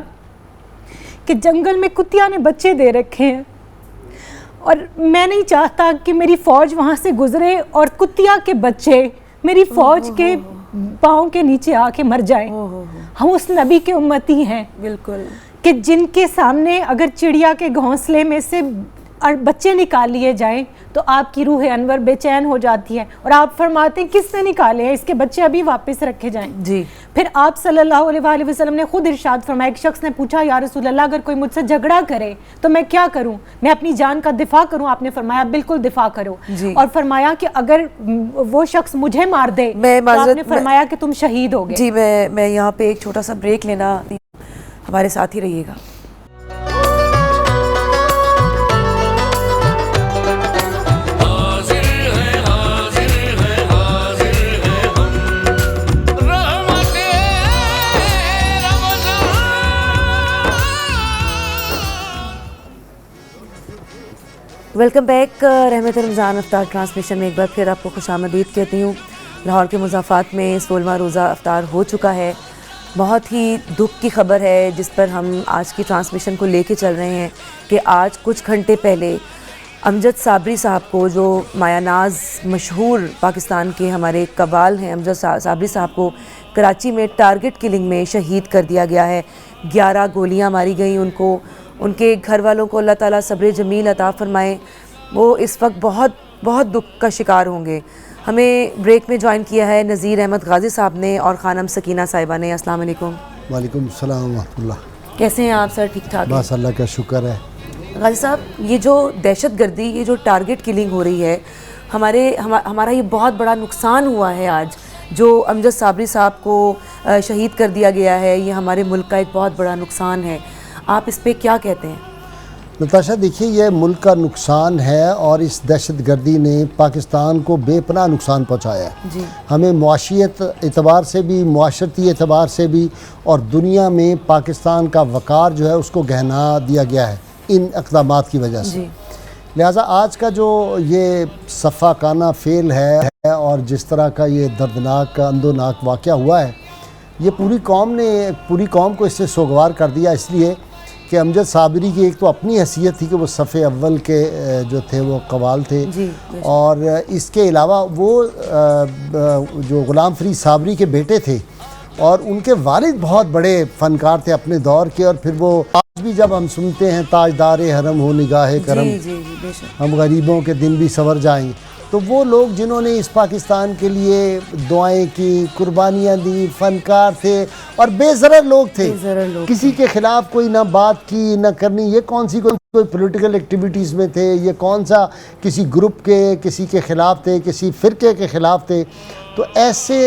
کہ جنگل میں کتیا نے بچے دے رکھے ہیں، اور میں نہیں چاہتا کہ میری فوج وہاں سے گزرے اور کتیا کے بچے میری فوج کے پاؤں کے نیچے آ کے مر جائیں. ہم اس نبی کے امتی ہیں بالکل کہ جن کے سامنے اگر چڑیا کے گھونسلے میں سے بچے نکال لیے جائیں تو آپ کی روح انور بے چین ہو جاتی ہے، اور آپ فرماتے ہیں کس نے نکالے ہیں، اس کے بچے ابھی واپس رکھے جائیں. جی پھر آپ صلی اللہ علیہ وآلہ وسلم نے خود ارشاد فرمایا، ایک شخص نے پوچھا یا رسول اللہ اگر کوئی مجھ سے جھگڑا کرے تو میں کیا کروں، میں اپنی جان کا دفاع کروں؟ آپ نے فرمایا بالکل دفاع کرو. اور فرمایا کہ اگر وہ شخص مجھے مار دے تو آپ نے فرمایا کہ تم شہید ہو گئے. جی میں یہاں پہ ایک چھوٹا سا بریک لینا، ہمارے ساتھ ہی رہیے گا. Welcome back. رحمت رمضان افطار ٹرانسمیشن میں ایک بار پھر آپ کو خوش آمدید کہتی ہوں. لاہور کے مضافات میں 16واں روزہ افطار ہو چکا ہے. بہت ہی دکھ کی خبر ہے جس پر ہم آج کی ٹرانسمیشن کو لے کے چل رہے ہیں کہ آج کچھ گھنٹے پہلے امجد صابری صاحب کو، جو مایا ناز مشہور پاکستان کے ہمارے قوال ہیں، امجد صابری صاحب کو کراچی میں ٹارگٹ کلنگ میں شہید کر دیا گیا ہے. 11 گولیاں ماری گئیں ان کو. ان کے گھر والوں کو اللہ تعالیٰ صبر جمیل عطا فرمائے. وہ اس وقت بہت بہت دکھ کا شکار ہوں گے. ہمیں بریک میں جوائن کیا ہے نذیر احمد غازی صاحب نے اور خانم سکینہ صاحبہ نے. السلام علیکم. وعلیکم السلام ورحمۃ اللہ. کیسے ہیں آپ سر؟ ٹھیک ٹھاک؟ بس اللہ کا شکر ہے. غازی صاحب، یہ جو دہشت گردی، یہ جو ٹارگٹ کلنگ ہو رہی ہے، ہمارا یہ بہت بڑا نقصان ہوا ہے آج جو امجد صابری صاحب کو شہید کر دیا گیا ہے. یہ ہمارے ملک کا ایک بہت بڑا نقصان ہے. آپ اس پہ کیا کہتے ہیں؟ نتاشا دیکھیے، یہ ملک کا نقصان ہے اور اس دہشت گردی نے پاکستان کو بے پناہ نقصان پہنچایا ہے. جی ہمیں معاشیت اعتبار سے بھی، معاشرتی اعتبار سے بھی، اور دنیا میں پاکستان کا وقار جو ہے اس کو گہنا دیا گیا ہے ان اقدامات کی وجہ سے. لہٰذا آج کا جو یہ صفاقانہ فعل ہے اور جس طرح کا یہ دردناک اندوناک واقعہ ہوا ہے، یہ پوری قوم کو اس سے سوگوار کر دیا، اس لیے کہ امجد صابری کی ایک تو اپنی حیثیت تھی کہ وہ صف اول کے جو تھے وہ قوال تھے، اور اس کے علاوہ وہ جو غلام فرید صابری کے بیٹے تھے اور ان کے والد بہت بڑے فنکار تھے اپنے دور کے، اور پھر وہ آج بھی جب ہم سنتے ہیں تاجدار حرم ہو نگاہ کرم، ہم غریبوں کے دن بھی سنور جائیں، تو وہ لوگ جنہوں نے اس پاکستان کے لیے دعائیں کی، قربانیاں دی، فنکار تھے اور بے ضرر لوگ تھے، کسی کے خلاف کوئی نہ بات کی نہ کرنی، یہ کون سی کوئی پولیٹیکل ایکٹیویٹیز میں تھے، یہ کون سا کسی گروپ کے کسی کے خلاف تھے، کسی فرقے کے خلاف تھے، تو ایسے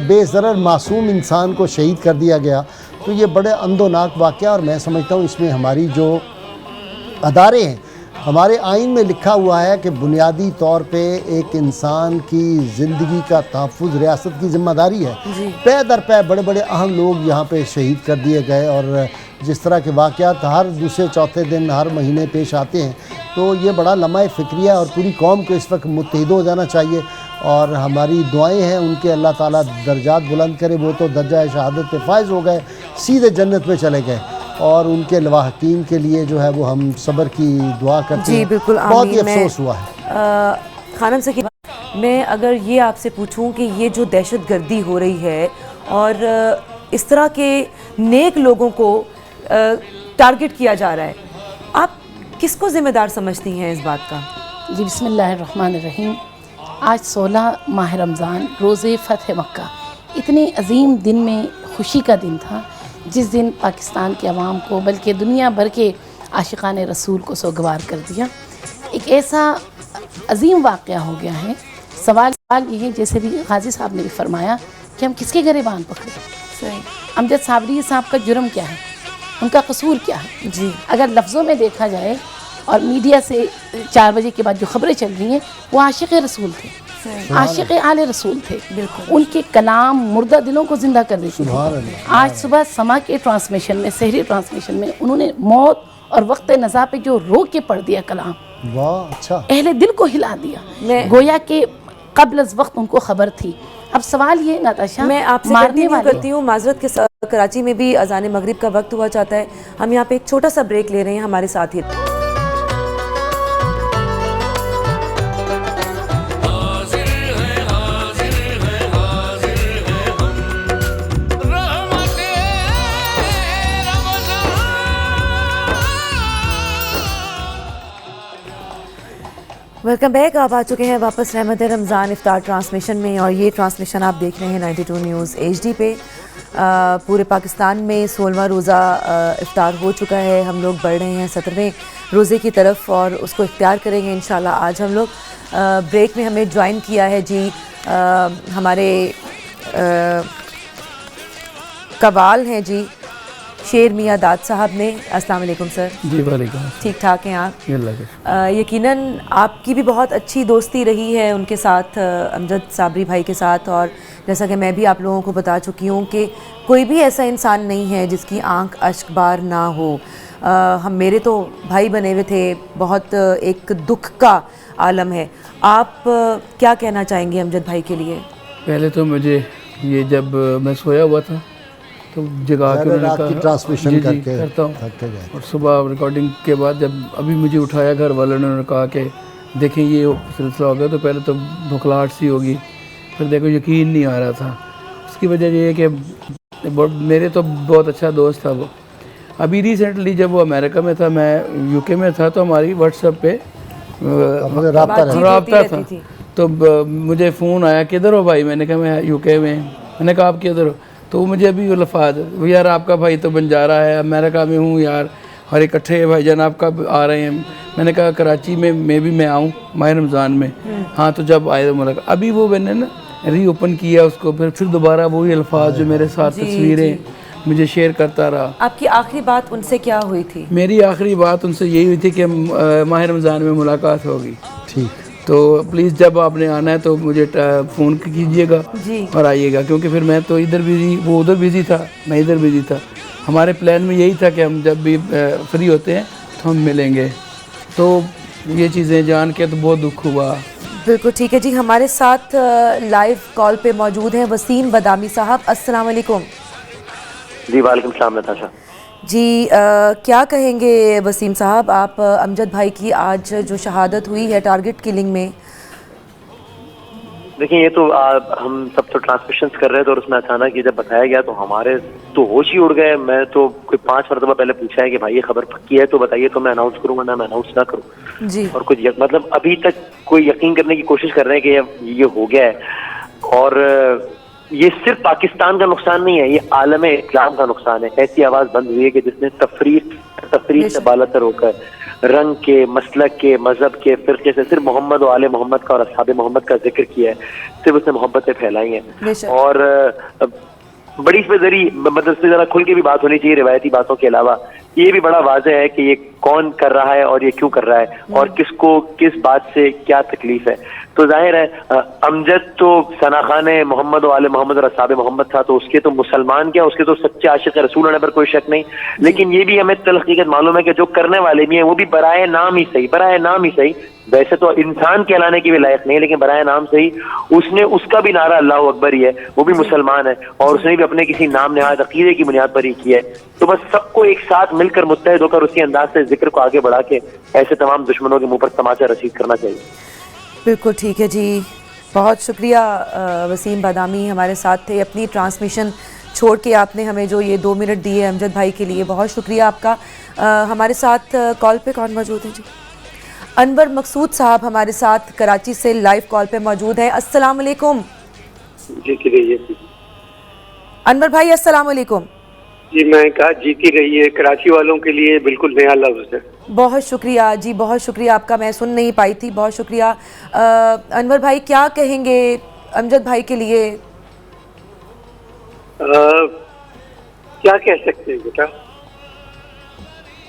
بے ضرر معصوم انسان کو شہید کر دیا گیا، تو یہ بڑے اندوناک واقعہ، اور میں سمجھتا ہوں اس میں ہماری جو ادارے ہیں، ہمارے آئین میں لکھا ہوا ہے کہ بنیادی طور پہ ایک انسان کی زندگی کا تحفظ ریاست کی ذمہ داری ہے، پے در پے بڑے بڑے اہم لوگ یہاں پہ شہید کر دیے گئے، اور جس طرح کے واقعات ہر دوسرے چوتھے دن ہر مہینے پیش آتے ہیں، تو یہ بڑا لمحہ فکریہ، اور پوری قوم کو اس وقت متحد ہو جانا چاہیے، اور ہماری دعائیں ہیں ان کے اللہ تعالیٰ درجات بلند کرے، وہ تو درجہ شہادت پہ فائز ہو گئے، سیدھے جنت میں چلے گئے، اور ان کے لواحقین کے لیے جو ہے وہ ہم صبر کی دعا کرتے ہیں، بالکل بہت ہی افسوس ہوا ہے۔ خانم سکینہ، میں اگر یہ آپ سے پوچھوں کہ یہ جو دہشت گردی ہو رہی ہے اور اس طرح کے نیک لوگوں کو ٹارگٹ کیا جا رہا ہے، آپ کس کو ذمہ دار سمجھتی ہیں اس بات کا؟ جی بسم اللہ الرحمن الرحیم۔ آج 16 ماہ رمضان روز فتح مکہ، اتنے عظیم دن میں خوشی کا دن تھا، جس دن پاکستان کے عوام کو بلکہ دنیا بھر کے عاشقان رسول کو سوگوار کر دیا۔ ایک ایسا عظیم واقعہ ہو گیا ہے۔ سوال یہ ہے، جیسے بھی غازی صاحب نے بھی فرمایا، کہ ہم کس کے گریبان پکڑیں؟ امجد صابری صاحب کا جرم کیا ہے، ان کا قصور کیا ہے؟ اگر لفظوں میں دیکھا جائے، اور میڈیا سے 4 بجے کے بعد جو خبریں چل رہی ہیں، وہ عاشق رسول تھے، عاشق آل رسول تھے، ان کے کلام مردہ دلوں کو زندہ کر دیتے تھے۔ آج صبح سما کے ٹرانسمیشن میں، سحری ٹرانسمیشن میں، انہوں نے موت اور وقت نزا پہ جو رو کے پڑھ دیا کلام، اہل دل کو ہلا دیا، گویا کہ قبل از وقت ان کو خبر تھی۔ اب سوال یہ ناتاشا، میں آپ سے کنٹینیو کرتی ہوں، معذرت کے ساتھ، کراچی میں بھی اذان مغرب کا وقت ہوا چاہتا ہے، ہم یہاں پہ ایک چھوٹا سا بریک لے رہے ہیں، ہمارے ساتھ ہی ویلکم بیک۔ آپ آ چکے ہیں واپس رحمت رمضان افطار ٹرانسمیشن میں، اور یہ ٹرانسمیشن آپ دیکھ رہے ہیں 92 نیوز HD پہ۔ پورے پاکستان میں 16واں روزہ افطار ہو چکا ہے، ہم لوگ بڑھ رہے ہیں 17ویں روزے کی طرف، اور اس کو افطار کریں گے انشاءاللہ۔ آج ہم لوگ بریک میں ہمیں جوائن کیا ہے جی ہمارے قوال ہیں جی شیر میاں داد صاحب نے۔ السلام علیکم سر۔ جی وعلیکم۔ ٹھیک ٹھاک ہیں آپ؟ اللہ یقیناً آپ کی بھی بہت اچھی دوستی رہی ہے ان کے ساتھ، امجد صابری بھائی کے ساتھ، اور جیسا کہ میں بھی آپ لوگوں کو بتا چکی ہوں کہ کوئی بھی ایسا انسان نہیں ہے جس کی آنکھ اشک بار نہ ہو۔ ہم میرے تو بھائی بنے ہوئے تھے، بہت ایک دکھ کا عالم ہے۔ آپ کیا کہنا چاہیں گے امجد بھائی کے لیے؟ پہلے تو مجھے یہ جب میں سویا ہوا تھا تو جگا کے انہوں نے کہا ٹرانسمیشن کرتا ہوں، اور صبح ریکارڈنگ کے بعد جب ابھی مجھے اٹھایا گھر والوں نے، انہوں نے کہا کہ دیکھیں یہ سلسلہ ہو گیا، تو پہلے تو بھکلاہٹ سی ہوگی، پھر دیکھو یقین نہیں آ رہا تھا۔ اس کی وجہ یہ ہے کہ میرے تو بہت اچھا دوست تھا وہ۔ ابھی ریسنٹلی جب وہ امریکہ میں تھا، میں UK میں تھا، تو ہماری واٹس ایپ پہ رابطہ تھا، تو مجھے فون آیا کدھر ہو بھائی؟ میں نے کہا میں UK میں۔ میں نے کہا آپ کدھر ہو؟ تو مجھے ابھی وہ لفظ، یار آپ کا بھائی تو بنجارہ ہے، امریکہ میں ہوں یار، اور اکٹھے بھائی جان آپ کب آ رہے ہیں؟ میں نے کہا کراچی میں بھی میں آؤں ماہ رمضان میں۔ ہاں تو جب آئے تو ملاقات، ابھی وہ میں نے نا ری اوپن کیا اس کو، پھر دوبارہ وہی الفاظ جو میرے ساتھ تصویریں مجھے شیئر کرتا رہا۔ آپ کی آخری بات ان سے کیا ہوئی تھی؟ میری آخری بات ان سے یہی ہوئی تھی کہ ماہ رمضان میں ملاقات ہوگی، ٹھیک، تو پلیز جب آپ نے آنا ہے تو مجھے فون کیجیے گا اور آئیے گا، کیونکہ پھر میں تو ادھر بزی، وہ ادھر بزی تھا، میں ادھر بزی تھا۔ ہمارے پلان میں یہی تھا کہ ہم جب بھی فری ہوتے ہیں تو ہم ملیں گے، تو یہ چیزیں جان کے تو بہت دکھ ہوا۔ بالکل ٹھیک ہے جی، ہمارے ساتھ لائیو کال پہ موجود ہیں وسیم بادامی صاحب۔ السلام علیکم۔ جی وعلیکم السلام نتاشا۔ جی کیا کہیں گے وسیم صاحب آپ امجد بھائی کی آج جو شہادت ہوئی ہے ٹارگٹ کلنگ میں؟ دیکھیں یہ تو ہم سب تو ٹرانسمیشنز کر رہے تھے اور اس میں اچانک یہ جب بتایا گیا تو ہمارے تو ہوش ہی اڑ گئے. میں تو کوئی 5 مرتبہ پہلے پوچھا ہے کہ بھائی یہ خبر پکی ہے تو بتائیے تو میں اناؤنس کروں گا, نہ میں اناؤنس نہ کروں. جی. اور کچھ مطلب ابھی تک کوئی یقین کرنے کی کوشش کر رہے ہیں کہ یہ ہو گیا ہے. اور یہ صرف پاکستان کا نقصان نہیں ہے, یہ عالم اسلام کا نقصان ہے. ایسی آواز بند ہوئی ہے کہ جس نے تفریق سے بالاتر ہو کر رنگ کے, مسلک کے, مذہب کے, فرقے سے صرف محمد و آل محمد کا اور اصحاب محمد کا ذکر کیا ہے, صرف اس نے محبتیں پھیلائی ہیں. اور بڑی اس پہ مطلب اس سے ذرا کھل کے بھی بات ہونی چاہیے روایتی باتوں کے علاوہ. یہ بھی بڑا واضح ہے کہ یہ کون کر رہا ہے اور یہ کیوں کر رہا ہے اور کس کو کس بات سے کیا تکلیف ہے. تو ظاہر ہے امجد تو ثنا خان محمد و آل محمد اور اصحاب محمد تھا, تو اس کے تو مسلمان کیا, اس کے تو سچے عاشق رسول ہونے پر کوئی شک نہیں. لیکن یہ بھی ہمیں حقیقت معلوم ہے کہ جو کرنے والے بھی ہیں وہ بھی برائے نام ہی صحیح, ویسے تو انسان کہلانے کی بھی لائق نہیں, لیکن برائے نام صحیح اس کا بھی نعرہ اللہ اکبر ہی ہے, وہ بھی مسلمان ہے اور اس نے بھی اپنے کسی نام نہاد عقیدے کی بنیاد پر ہی کیا ہے. تو بس سب کو ایک ساتھ مل کر متحد ہو کر اسی انداز سے ذکر کو آگے بڑھا کے ایسے تمام دشمنوں کے منہ پر تماچا رسید کرنا چاہیے. بالکل ٹھیک ہے جی, بہت شکریہ وسیم بادامی ہمارے ساتھ تھے. اپنی ٹرانسمیشن چھوڑ کے آپ نے ہمیں جو یہ 2 منٹ دیے امجد بھائی کے لیے, بہت شکریہ آپ کا. ہمارے ساتھ کال پہ کون موجود ہیں جی؟ انور مقصود صاحب ہمارے ساتھ کراچی سے لائیو کال پہ موجود ہیں. السلام علیکم. جیتی رہیے انور بھائی, السلام علیکم. جی میں کہا جیتی رہیے, کراچی والوں کے لیے بالکل نیا لفظ ہے. بہت شکریہ جی, بہت شکریہ آپ کا, میں سن نہیں پائی تھی, بہت شکریہ. انور بھائی کیا کہیں گے امجد بھائی کے لیے؟ کیا کہہ سکتے ہیں بیٹا,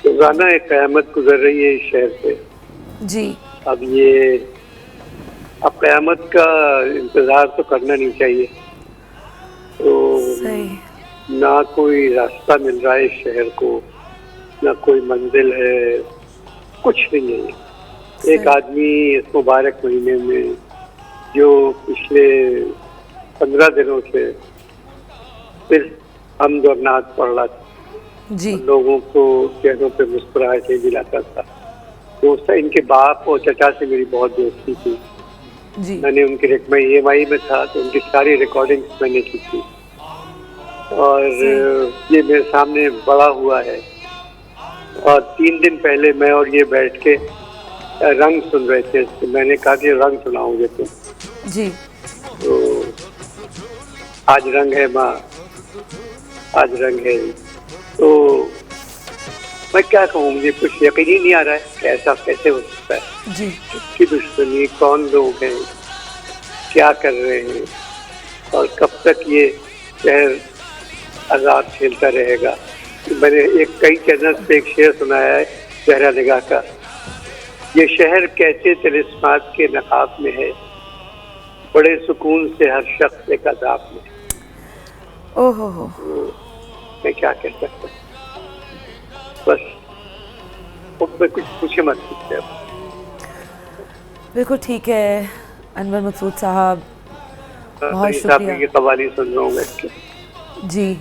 روزانہ ایک قیامت گزر رہی ہے اس شہر سے. جی. اب قیامت کا انتظار تو کرنا نہیں چاہیے. تو نہ کوئی راستہ مل رہا ہے اس شہر کو, نہ کوئی منزل ہے, کچھ نہیں ہے. ایک آدمی اس مبارک مہینے میں جو پچھلے 15 دنوں سے صرف حمد اور نعت پڑھ رہا تھا, لوگوں کو چہروں پہ مسکراہٹیں دلاتا تھا. ان کے باپ اور چچا سے میری بہت دوستی تھی. میں نے ان کی میں EMI میں تھا تو ان کی ساری ریکارڈنگز میں نے کی تھی, اور یہ میرے سامنے بڑا ہوا ہے. اور 3 دن پہلے میں اور یہ بیٹھ کے رنگ سن رہے تھے, میں نے کہا کہ رنگ سناؤں گے تو جی. تو آج رنگ ہے ماں, آج رنگ ہے. تو میں کیا کہوں, مجھے کچھ یقین ہی نہیں آ رہا ہے کہ ایسا کیسے ہو سکتا ہے. جی. اس کی دشمنی, کون لوگ ہیں, کیا کر رہے ہیں, اور کب تک یہ شہر عذاب جھیلتا رہے گا. میں نے کئی چینل پہ ایک شعر سنایا ہے چہرہ نگاہ کا, یہ شہر کیسے تلسمات کے نقاب میں ہے, بڑے سکون سے ہر شخص ایک عذاب میں. میں کیا کہہ سکتا ہوں, بس میں کچھ پوچھے مت سکتے. بالکل ٹھیک ہے انور مقصود صاحب, بہت شکریہ. کی قوالی سن رہا ہوں میں. جی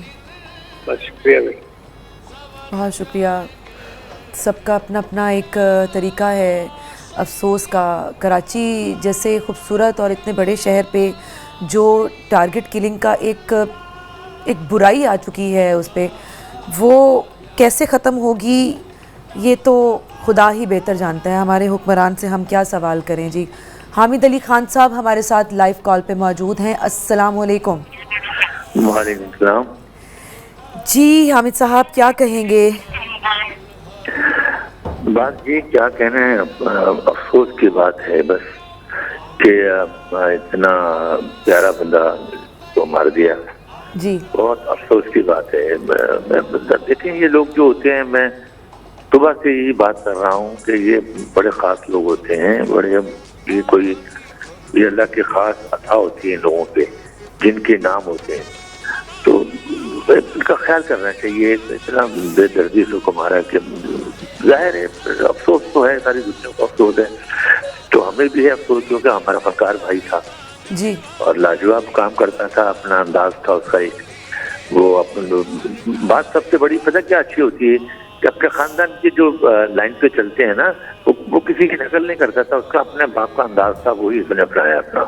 بس شکریہ بھائی, بہت شکریہ. سب کا اپنا اپنا ایک طریقہ ہے افسوس کا. کراچی جیسے خوبصورت اور اتنے بڑے شہر پہ جو ٹارگٹ کلنگ کا ایک برائی آ چکی ہے اس پہ, وہ کیسے ختم ہوگی یہ تو خدا ہی بہتر جانتا ہے. ہمارے حکمران سے ہم کیا سوال کریں جی. حامد علی خان صاحب ہمارے ساتھ لائیو کال پہ موجود ہیں. السلام علیکم. وعلیکم السلام. جی حامد صاحب کیا کہیں گے؟ بات یہ کیا کہنا ہے, افسوس کی بات ہے بس کہ اتنا پیارا بندہ کو مار دیا. جی بہت افسوس کی بات ہے. دیکھیں یہ لوگ جو ہوتے ہیں, میں صبح سے یہی بات کر رہا ہوں کہ یہ بڑے خاص لوگ ہوتے ہیں, بڑے یہ اللہ کی خاص عطا ہوتی ہے ان لوگوں پہ جن کے نام ہوتے ہیں. تو ان کا خیال کرنا چاہیے. اتنا بے دردی سے کو مارا کہ ظاہر ہے افسوس تو ہے, ساری دنیا کو افسوس ہے, تو ہمیں بھی ہے افسوس کیونکہ ہمارا فنکار بھائی تھا جی, اور لاجواب کام کرتا تھا, اپنا انداز تھا اس کا ایک. وہ اپنے بات سب سے بڑی پتہ کیا اچھی ہوتی ہے کہ اپنے خاندان کے جو لائن پہ چلتے ہیں نا وہ کسی کی نقل نہیں کرتا تھا, اس کا اپنے باپ کا انداز تھا, وہی اس نے اپنایا اپنا.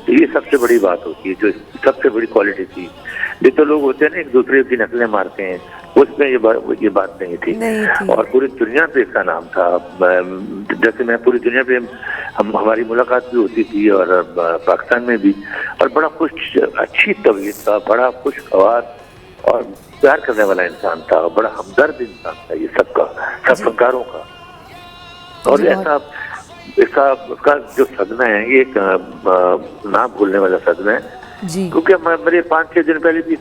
یہ سب سے بڑی بات ہوتی ہے, جو سب سے بڑی کوالٹی تھی. یہ تو لوگ ہوتے ہیں نا ایک دوسرے کی نقلیں مارتے ہیں, اس میں یہ بات نہیں تھی. اور پوری دنیا پہ اس کا نام تھا. جیسے میں پوری دنیا پہ ہماری ملاقات بھی ہوتی تھی اور پاکستان میں بھی, اور بڑا اچھی طبیعت تھا, بڑا خوشگوار اور پیار کرنے والا انسان تھا, بڑا ہمدرد انسان تھا یہ سب کا, سب فنکاروں کا. اور ایسا اس کا جو صدمہ ہے یہ ایک نہ بھولنے والا صدمہ ہے. کیونکہ میرے 5-6 دن پہلے بھی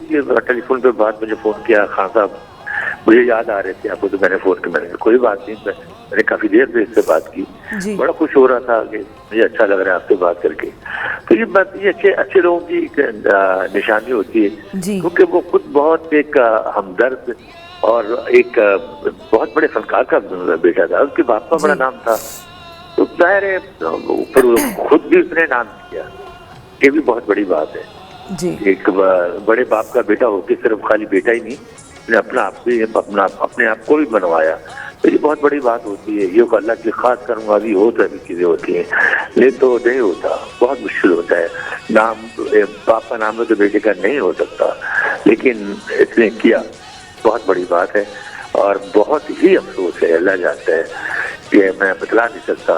ٹیلی فون پہ بات مجھے فون کیا خان صاحب, مجھے یاد آ رہے تھے آپ کو, تو میں نے فون کیا, میں نے کوئی بات نہیں, میں نے کافی دیر سے اس سے بات کی, بڑا خوش ہو رہا تھا کہ مجھے اچھا لگ رہا ہے آپ سے بات کر کے. تو یہ بات یہ اچھے لوگوں کی ایک نشانی ہوتی ہے, کیونکہ وہ خود بہت ایک ہمدرد اور ایک بہت بڑے فنکار کا بیٹا تھا, اس کے باپ کا بڑا نام تھا, تو ظاہر ہے خود بھی اس نے نام کیا, یہ بھی بہت بڑی بات ہے. ایک بڑے باپ کا بیٹا ہو کے صرف خالی بیٹا ہی نہیں, نے اپنے آپ کو بھی بنوایا, تو یہ بہت بڑی بات ہوتی ہے. یہ اللہ کی خاص کروں ابھی ہو تو ایسی چیزیں ہوتی ہیں, نہیں تو نہیں ہوتا, بہت مشکل ہوتا ہے. نام باپ کا نام ہے تو بیٹے کا نہیں ہو سکتا, لیکن اس نے کیا, بہت بڑی بات ہے. اور بہت ہی افسوس ہے, اللہ جانتا ہے کہ میں بتلا نہیں سکتا.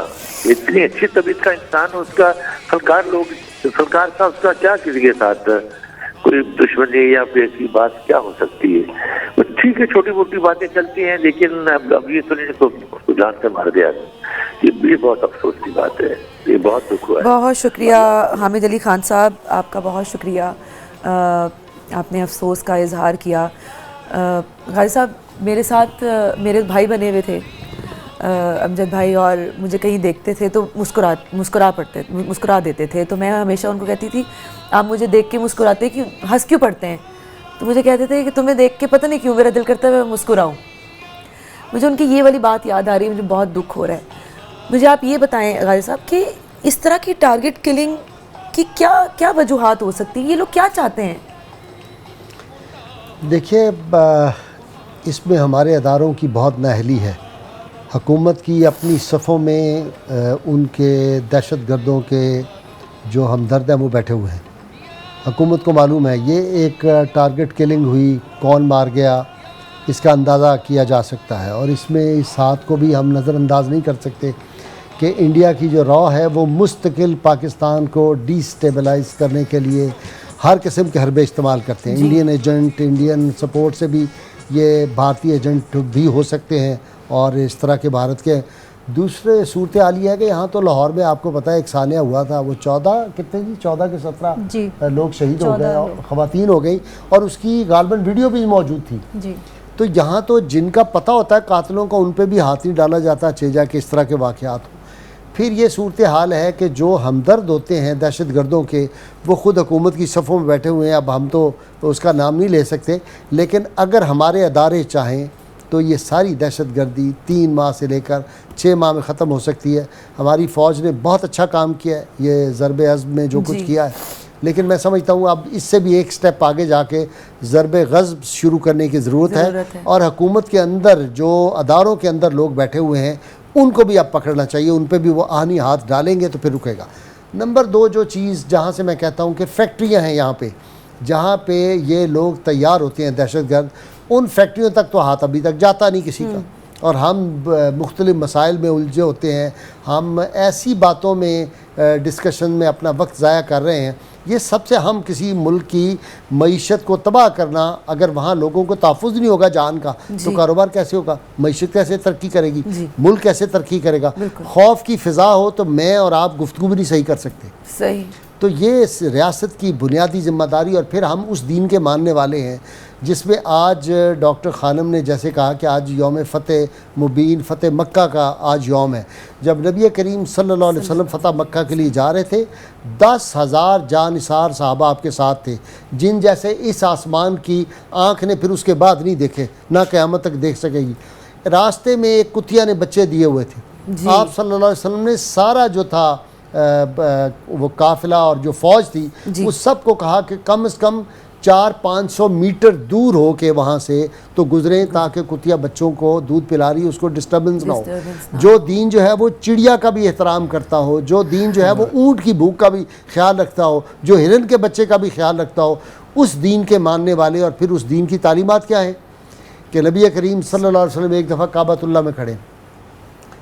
اتنی اچھی طبیعت کا انسان, اس کا فنکار تھا, اس کا کیا کسی کے ساتھ کوئی دشمنی یا کوئی ایسی بات کیا ہو سکتی ہے. ٹھیک ہے چھوٹی موٹی باتیں چلتی ہیں, لیکن اب یہ سنیں تو اس کو جان سے مار دیا. یہ بہت افسوس کی بات ہے, یہ بہت دکھ ہوا ہے. بہت شکریہ حامد علی خان صاحب, آپ کا بہت شکریہ, آپ نے افسوس کا اظہار کیا. غازی صاحب میرے ساتھ میرے بھائی بنے ہوئے تھے امجد بھائی, اور مجھے کہیں دیکھتے تھے تو مسکرا دیتے تھے. تو میں ہمیشہ ان کو کہتی تھی آپ مجھے دیکھ کے مسکراتے کیوں, ہنس کیوں پڑتے ہیں؟ تو مجھے کہتے تھے کہ تمہیں دیکھ کے پتہ نہیں کیوں میرا دل کرتا ہے میں مسکراؤں. مجھے ان کی یہ والی بات یاد آ رہی ہے, مجھے بہت دکھ ہو رہا ہے. مجھے آپ یہ بتائیں غازی صاحب کہ اس طرح کی ٹارگٹ کلنگ کی کیا وجوہات ہو سکتی ہیں, یہ لوگ کیا چاہتے ہیں؟ دیکھیے اس میں ہمارے اداروں کی بہت نااہلی ہے. حکومت کی اپنی صفوں میں ان کے دہشت گردوں کے جو ہمدرد ہیں وہ بیٹھے ہوئے ہیں. حکومت کو معلوم ہے یہ ایک ٹارگٹ کلنگ ہوئی, کون مار گیا اس کا اندازہ کیا جا سکتا ہے. اور اس میں اس ہاتھ کو بھی ہم نظر انداز نہیں کر سکتے کہ انڈیا کی جو را ہے وہ مستقل پاکستان کو ڈی سٹیبلائز کرنے کے لیے ہر قسم کے حربے استعمال کرتے ہیں. انڈین ایجنٹ, انڈین سپورٹ سے بھی یہ بھارتی ایجنٹ بھی ہو سکتے ہیں, اور اس طرح کے بھارت کے دوسرے صورتحال یہ ہے کہ یہاں تو لاہور میں آپ کو پتہ ہے ایک سانحہ ہوا تھا, وہ 14 کے 17 لوگ شہید ہو گئے, خواتین ہو گئی, اور اس کی غالباً ویڈیو بھی موجود تھی. تو یہاں تو جن کا پتہ ہوتا ہے قاتلوں کا, ان پہ بھی ہاتھ نہیں ڈالا جاتا چیجا کہ اس طرح کے واقعات ہوں. پھر یہ صورتحال ہے کہ جو ہمدرد ہوتے ہیں دہشت گردوں کے, وہ خود حکومت کی صفوں میں بیٹھے ہوئے ہیں. اب ہم تو اس کا نام نہیں لے سکتے, لیکن اگر ہمارے ادارے چاہیں تو یہ ساری دہشت گردی 3 ماہ سے لے کر 6 ماہ میں ختم ہو سکتی ہے. ہماری فوج نے بہت اچھا کام کیا ہے یہ ضرب عزم میں جو کچھ کیا ہے, لیکن میں سمجھتا ہوں اب اس سے بھی ایک سٹیپ آگے جا کے ضرب غضب شروع کرنے کی ضرورت ہے. اور حکومت کے اندر جو اداروں کے اندر لوگ بیٹھے ہوئے ہیں ان کو بھی اب پکڑنا چاہیے, ان پہ بھی وہ آہنی ہاتھ ڈالیں گے تو پھر رکے گا. نمبر 2 جو چیز جہاں سے میں کہتا ہوں کہ فیکٹریاں ہیں یہاں پہ, جہاں پہ یہ لوگ تیار ہوتے ہیں دہشت گرد, ان فیکٹریوں تک تو ہاتھ ابھی تک جاتا نہیں کسی کا, اور ہم مختلف مسائل میں الجھے ہوتے ہیں, ہم ایسی باتوں میں ڈسکشن میں اپنا وقت ضائع کر رہے ہیں. یہ سب سے ہم کسی ملک کی معیشت کو تباہ کرنا, اگر وہاں لوگوں کو تحفظ نہیں ہوگا جان کا تو کاروبار کیسے ہوگا, معیشت کیسے ترقی کرے گی, ملک کیسے ترقی کرے گا. خوف کی فضا ہو تو میں اور آپ گفتگو بھی نہیں صحیح کر سکتے. صحیح. تو یہ ریاست کی بنیادی ذمہ داری, اور پھر ہم اس دین کے ماننے والے ہیں جس میں آج ڈاکٹر خانم نے جیسے کہا کہ آج یوم فتح مبین, فتح مکہ کا آج یوم ہے. جب نبی کریم صلی اللہ علیہ وسلم فتح مکہ کے لیے جا رہے تھے 10,000 جانثار صحابہ آپ کے ساتھ تھے, جن جیسے اس آسمان کی آنکھ نے پھر اس کے بعد نہیں دیکھے, نہ قیامت تک دیکھ سکے گی. راستے میں ایک کتیا نے بچے دیے ہوئے تھے, آپ صلی اللہ علیہ وسلم نے سارا جو تھا وہ قافلہ اور جو فوج تھی اس سب کو کہا کہ کم از کم 400-500 میٹر دور ہو کے وہاں سے تو گزریں تاکہ کتیا بچوں کو دودھ پلا رہی ہے اس کو ڈسٹربنس نہ ہو. جو دین جو ہے وہ چڑیا کا بھی احترام کرتا ہو, جو دین جو ہے وہ اونٹ کی بھوک کا بھی خیال رکھتا ہو, جو ہرن کے بچے کا بھی خیال رکھتا ہو, اس دین کے ماننے والے. اور پھر اس دین کی تعلیمات کیا ہیں کہ نبی کریم صلی اللہ علیہ وسلم ایک دفعہ کعبۃ اللہ میں کھڑے,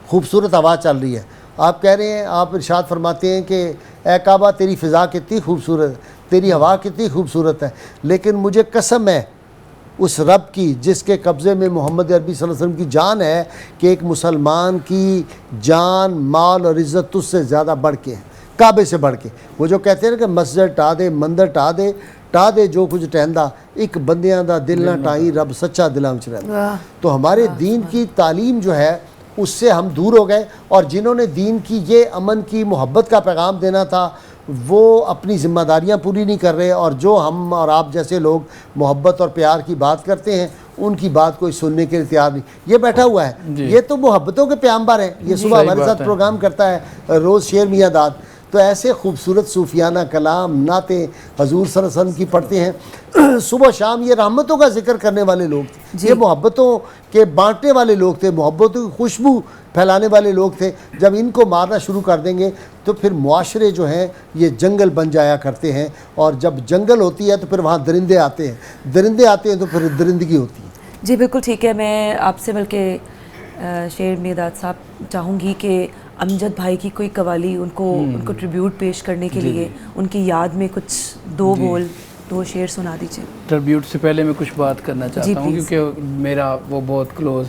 خوبصورت ہوا چل رہی ہے, آپ کہہ رہے ہیں, آپ ارشاد فرماتے ہیں کہ اے کعبہ تیری فضا کتنی خوبصورت ہے, تیری ہوا کتنی خوبصورت ہے, لیکن مجھے قسم ہے اس رب کی جس کے قبضے میں محمد عربی صلی اللہ علیہ وسلم کی جان ہے کہ ایک مسلمان کی جان, مال اور عزت تجھ سے زیادہ بڑھ کے ہے, کعبے سے بڑھ کے. وہ جو کہتے ہیں نا کہ مسجد ٹا دے مندر ٹا دے جو کچھ ٹہندا, ایک بندیاں دا دل نہ ٹائی رب سچا دلاں وچ رہندا. تو ہمارے دین کی تعلیم جو ہے اس سے ہم دور ہو گئے, اور جنہوں نے دین کی یہ امن کی محبت کا پیغام دینا تھا وہ اپنی ذمہ داریاں پوری نہیں کر رہے, اور جو ہم اور آپ جیسے لوگ محبت اور پیار کی بات کرتے ہیں ان کی بات کوئی سننے کے لیے تیار نہیں. یہ بیٹھا ہوا ہے, یہ تو محبتوں کے پیامبر ہیں, یہ صبح ہمارے ساتھ پروگرام کرتا ہے روز شیر میاں داد. تو ایسے خوبصورت صوفیانہ کلام نعتیں حضور صلی اللہ علیہ وسلم کی پڑھتے ہیں صبح شام. یہ رحمتوں کا ذکر کرنے والے لوگ تھے, یہ محبتوں کے بانٹنے والے لوگ تھے, محبتوں کی خوشبو پھیلانے والے لوگ تھے. جب ان کو مارنا شروع کر دیں گے تو پھر معاشرے جو ہیں یہ جنگل بن جایا کرتے ہیں, اور جب جنگل ہوتی ہے تو پھر وہاں درندے آتے ہیں, درندے آتے ہیں تو پھر درندگی ہوتی ہے. جی بالکل ٹھیک ہے. میں آپ سے بلکہ شیر میداد صاحب چاہوں گی کہ امجد بھائی کی کوئی قوالی ان کو ٹریبیوٹ پیش کرنے کے لیے ان کی یاد میں کچھ دو شعر سنا دیجیے. ٹریبیوٹ سے پہلے میں کچھ بات کرنا چاہتا ہوں کیونکہ میرا وہ بہت کلوز,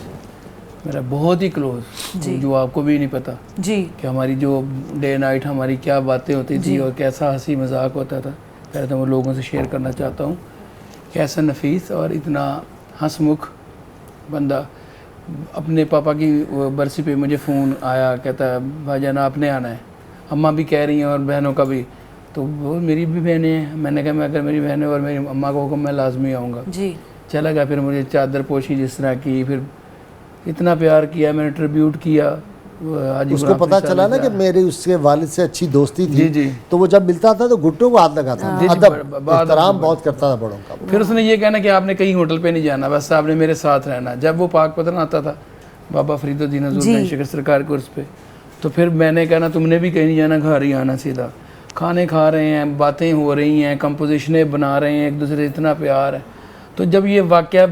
میرا بہت ہی کلوز, جو آپ کو بھی نہیں پتا کہ ہماری جو ڈے نائٹ ہماری کیا باتیں ہوتی تھی اور کیسا ہنسی مذاق ہوتا تھا. پہلے تو میں لوگوں سے شیئر کرنا چاہتا ہوں کیسا نفیس اور اتنا ہنس مکھ بندہ. اپنے پاپا کی برسی پہ مجھے فون آیا, کہتا ہے بھائی جان آپ نے آنا ہے, اماں بھی کہہ رہی ہیں اور بہنوں کا بھی. تو وہ میری بھی بہنیں ہیں, میں نے کہا میں اگر میری بہنیں اور میری اماں کو حکم میں لازمی آؤں گا. چلا گیا, پھر مجھے چادر پوشی جس طرح کی, پھر اتنا پیار کیا, میں نے ٹریبیوٹ کیا. اس کو پتا چلا نا کہ میری اس کے والد سے اچھی دوستی تھی, تو وہ جب ملتا تھا تو گھٹنوں کو ہاتھ لگاتا تھا, ادب احترام بہت کرتا تھا بڑوں کا. پھر اس نے یہ کہنا کہ آپ نے کہیں ہوٹل پہ نہیں جانا, بس آپ نے میرے ساتھ رہنا. جب وہ پاک پتن آتا تھا بابا فرید الدین حضور شکر سرکار کے عرس پہ, تو پھر میں نے کہنا تم نے بھی کہیں نہیں جانا, گھر ہی آنا سیدھا. کھانے کھا رہے ہیں, باتیں ہو رہی ہیں, کمپوزیشنیں بنا رہے ہیں, ایک دوسرے سے اتنا پیار ہے. تو جب یہ واقعہ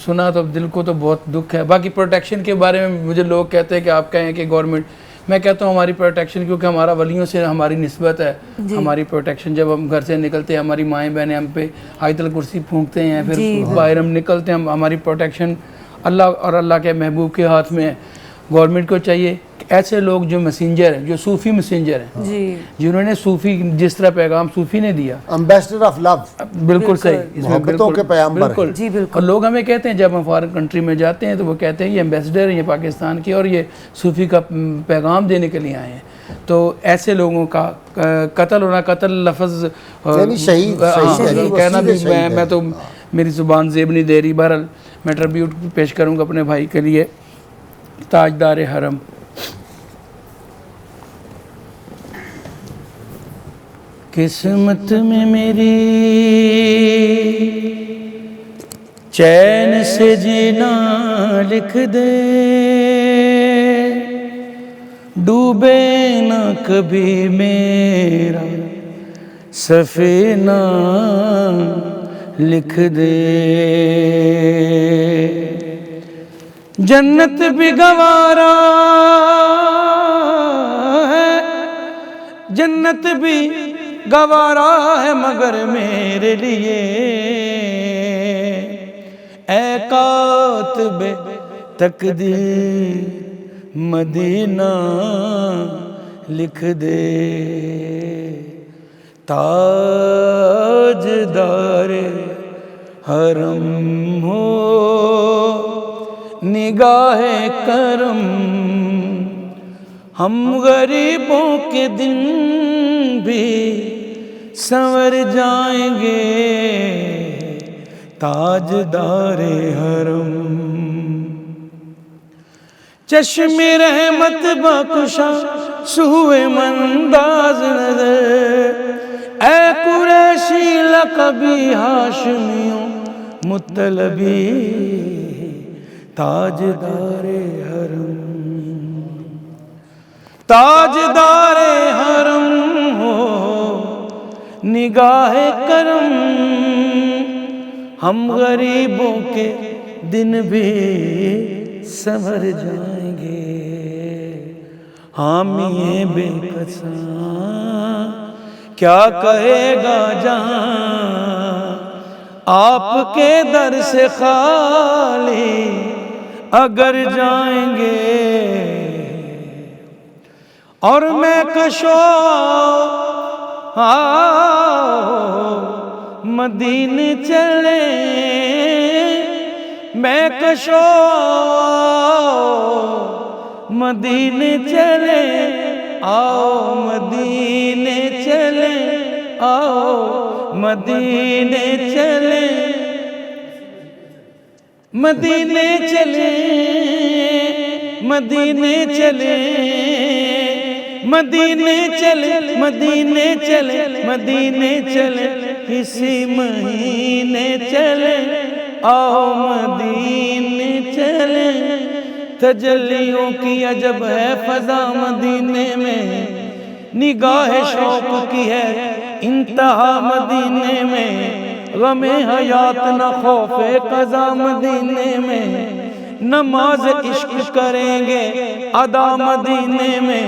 سنا تو دل کو تو بہت دکھ ہے. باقی پروٹیکشن کے بارے میں مجھے لوگ کہتے ہیں کہ آپ کہیں کہ گورنمنٹ, میں کہتا ہوں ہماری پروٹیکشن کیونکہ ہمارا ولیوں سے ہماری نسبت ہے. ہماری پروٹیکشن جب ہم گھر سے نکلتے ہیں, ہماری مائیں بہنیں ہم پہ آیت الکرسی پھونکتے ہیں, پھر باہر ہم نکلتے ہیں, ہماری پروٹیکشن اللہ اور اللہ کے محبوب کے ہاتھ میں ہے. گورنمنٹ کو چاہیے کہ ایسے لوگ جو میسنجر ہیں, جو صوفی میسنجر ہیں, جنہوں نے صوفی جس طرح پیغام صوفی نے دیا, امبیسڈر آف لو, بالکل صحیح, محبتوں کے پیغمبر. اور لوگ ہمیں کہتے ہیں جب ہم فارن کنٹری میں جاتے ہیں تو وہ کہتے ہیں یہ امبیسڈر ہیں یہ پاکستان کے, اور یہ صوفی کا پیغام دینے کے لیے آئے ہیں. تو ایسے لوگوں کا قتل ہونا, قتل لفظ کہنا بھی میں تو میری زبان زیب نہیں دے رہی. بہرحال میں ٹریبیوٹ پیش کروں گا اپنے بھائی کے لیے, تاجدار حرم. قسمت میں میری چین سے جینا لکھ دے, ڈوبے نہ کبھی میرا سفینہ لکھ دے. جنت بھی گوارا ہے, جنت بھی گوارا ہے مگر میرے لیے, اے کاتب تقدیر مدینہ لکھ دے. تاجدار حرم ہو نگاہ کرم, ہم غریبوں کے دن بھی سنور جائیں گے. تاجدار حرم چشم رحمت بخشا سوئے منداز نظر, اے قریشی نہ کبھی ہاشمیوں مطلبی تاجدار حرم، تاجدار حرم ہو نگاہ کرم، ہم غریبوں کے دن بھی سنور جائیں گے، حامی بے کساں کیا کہے گا جہاں، آپ کے در سے خالی اگر جائیں گے، اور میں کشو مدینے چلے، میں کشو مدینے چلے، آؤ مدینے چلے، آؤ مدینے چلے، مدینے چلے، مدینے چلے، مدینے چلے، مدینے چلے، مدینے چلے، اسی مہینے چلے، آؤ مدینے چلے، تجلیوں کی عجب ہے فضا مدینے میں، نگاہ شوق کی ہے انتہا مدینے میں، غم حیات نہ خوف قضا مدینے میں، نماز عشق کریں گے ادا مدینے میں،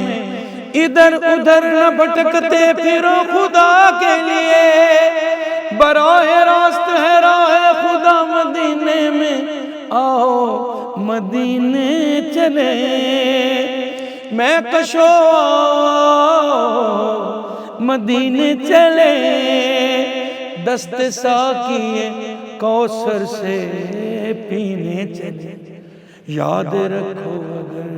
ادھر ادھر نہ بھٹکتے پھرو خدا کے لیے، براہ راست ہے راہ خدا مدینے میں، آؤ مدینے چلے، میں کشو مدینے چلے، دست ساقی کوثر سے پینے چلے، یاد رکھو اگر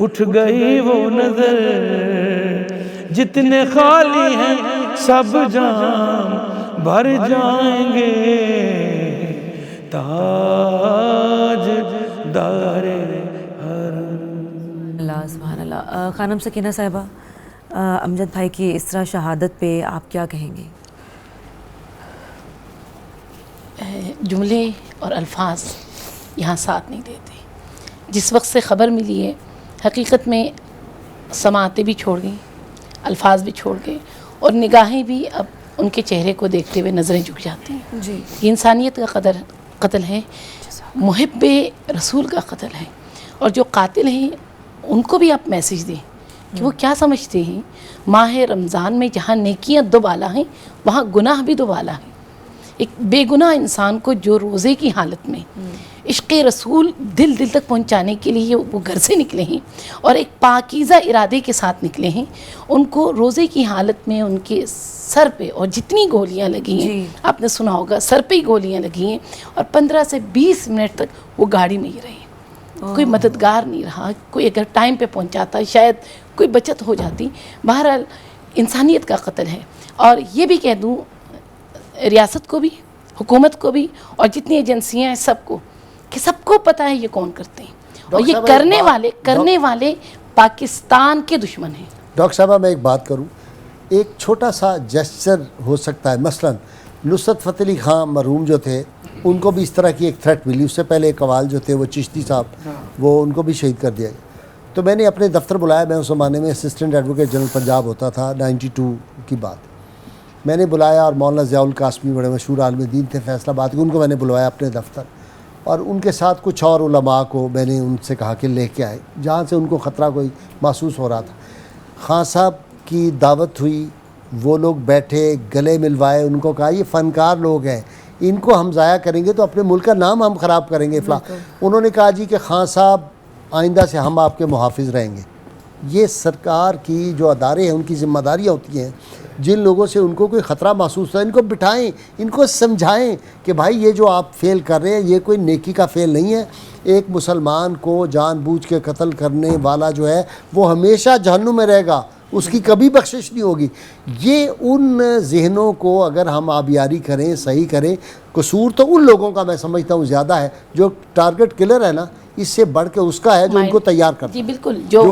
اٹھ گئی وہ نظر، جتنے خالی ہیں سب جام بھر جائیں گے، تاج دار حرم۔ اللہ سبحان اللہ۔ خانم سکینہ صاحبہ، امجد بھائی کی اس طرح شہادت پہ آپ کیا کہیں گے؟ جملے اور الفاظ یہاں ساتھ نہیں دیتے۔ جس وقت سے خبر ملی ہے حقیقت میں سماعتیں بھی چھوڑ گئیں، الفاظ بھی چھوڑ گئے، اور نگاہیں بھی اب ان کے چہرے کو دیکھتے ہوئے نظریں جھک جاتی ہیں۔ جی، یہ انسانیت کا قتل ہے، محب رسول کا قتل ہے، اور جو قاتل ہیں ان کو بھی آپ میسیج دیں کہ وہ کیا سمجھتے ہیں، ماہ رمضان میں جہاں نیکیاں دو بالا ہیں وہاں گناہ بھی دو بالا ہیں۔ ایک بے گناہ انسان کو جو روزے کی حالت میں عشق رسول دل دل تک پہنچانے کے لیے وہ گھر سے نکلے ہیں اور ایک پاکیزہ ارادے کے ساتھ نکلے ہیں، ان کو روزے کی حالت میں ان کے سر پہ اور جتنی گولیاں لگی ہیں، آپ نے سنا ہوگا سر پہ ہی گولیاں لگی ہیں، اور 15 سے 20 منٹ تک وہ گاڑی میں ہی رہے، کوئی مددگار نہیں رہا، کوئی اگر ٹائم پہ پہنچاتا شاید کوئی بچت ہو جاتی۔ بہرحال انسانیت کا قتل ہے، اور یہ بھی کہہ دوں ریاست کو بھی، حکومت کو بھی، اور جتنی ایجنسیاں ہیں سب کو، کہ سب کو پتہ ہے یہ کون کرتے ہیں، اور یہ کرنے والے پاکستان کے دشمن ہیں۔ ڈاکٹر صاحبہ میں ایک بات کروں، ایک چھوٹا سا جیسچر ہو سکتا ہے، مثلا نصرت فتح علی خان مرحوم جو تھے ان کو بھی اس طرح کی ایک تھریٹ ملی، اس سے پہلے ایک قوال جو تھے وہ چشتی صاحب، وہ ان کو بھی شہید کر دیا گیا۔ تو میں نے اپنے دفتر بلایا، میں اس زمانے میں اسسٹنٹ ایڈوکیٹ جنرل پنجاب ہوتا تھا، 92 کی بات، میں نے بلایا، اور مولانا ضیاء القاسمی بڑے مشہور عالم دین تھے فیصل آباد کے، ان کو میں نے بلوایا اپنے دفتر، اور ان کے ساتھ کچھ اور علماء کو میں نے ان سے کہا کہ لے کے آئے جہاں سے ان کو خطرہ کوئی محسوس ہو رہا تھا۔ خان صاحب کی دعوت ہوئی، وہ لوگ بیٹھے، گلے ملوائے، ان کو کہا یہ فنکار لوگ ہیں، ان کو ہم ضائع کریں گے تو اپنے ملک کا نام ہم خراب کریں گے فلاں۔ انہوں نے کہا جی کہ خان صاحب آئندہ سے ہم آپ کے محافظ رہیں گے۔ یہ سرکار کی جو ادارے ہیں ان کی ذمہ داریاں ہوتی ہیں، جن لوگوں سے ان کو کوئی خطرہ محسوس ہو ان کو بٹھائیں، ان کو سمجھائیں کہ بھائی یہ جو آپ فیل کر رہے ہیں یہ کوئی نیکی کا فیل نہیں ہے، ایک مسلمان کو جان بوجھ کے قتل کرنے والا جو ہے وہ ہمیشہ جہنم میں رہے گا، اس کی کبھی بخشش نہیں ہوگی۔ یہ ان ذہنوں کو اگر ہم آبیاری کریں، صحیح کریں، قصور تو ان لوگوں کا میں سمجھتا ہوں زیادہ ہے جو ٹارگٹ کلر ہے نا، اس سے بڑھ کے اس کا ہے جو ان کو تیار کرتا ہے، جی بالکل، جو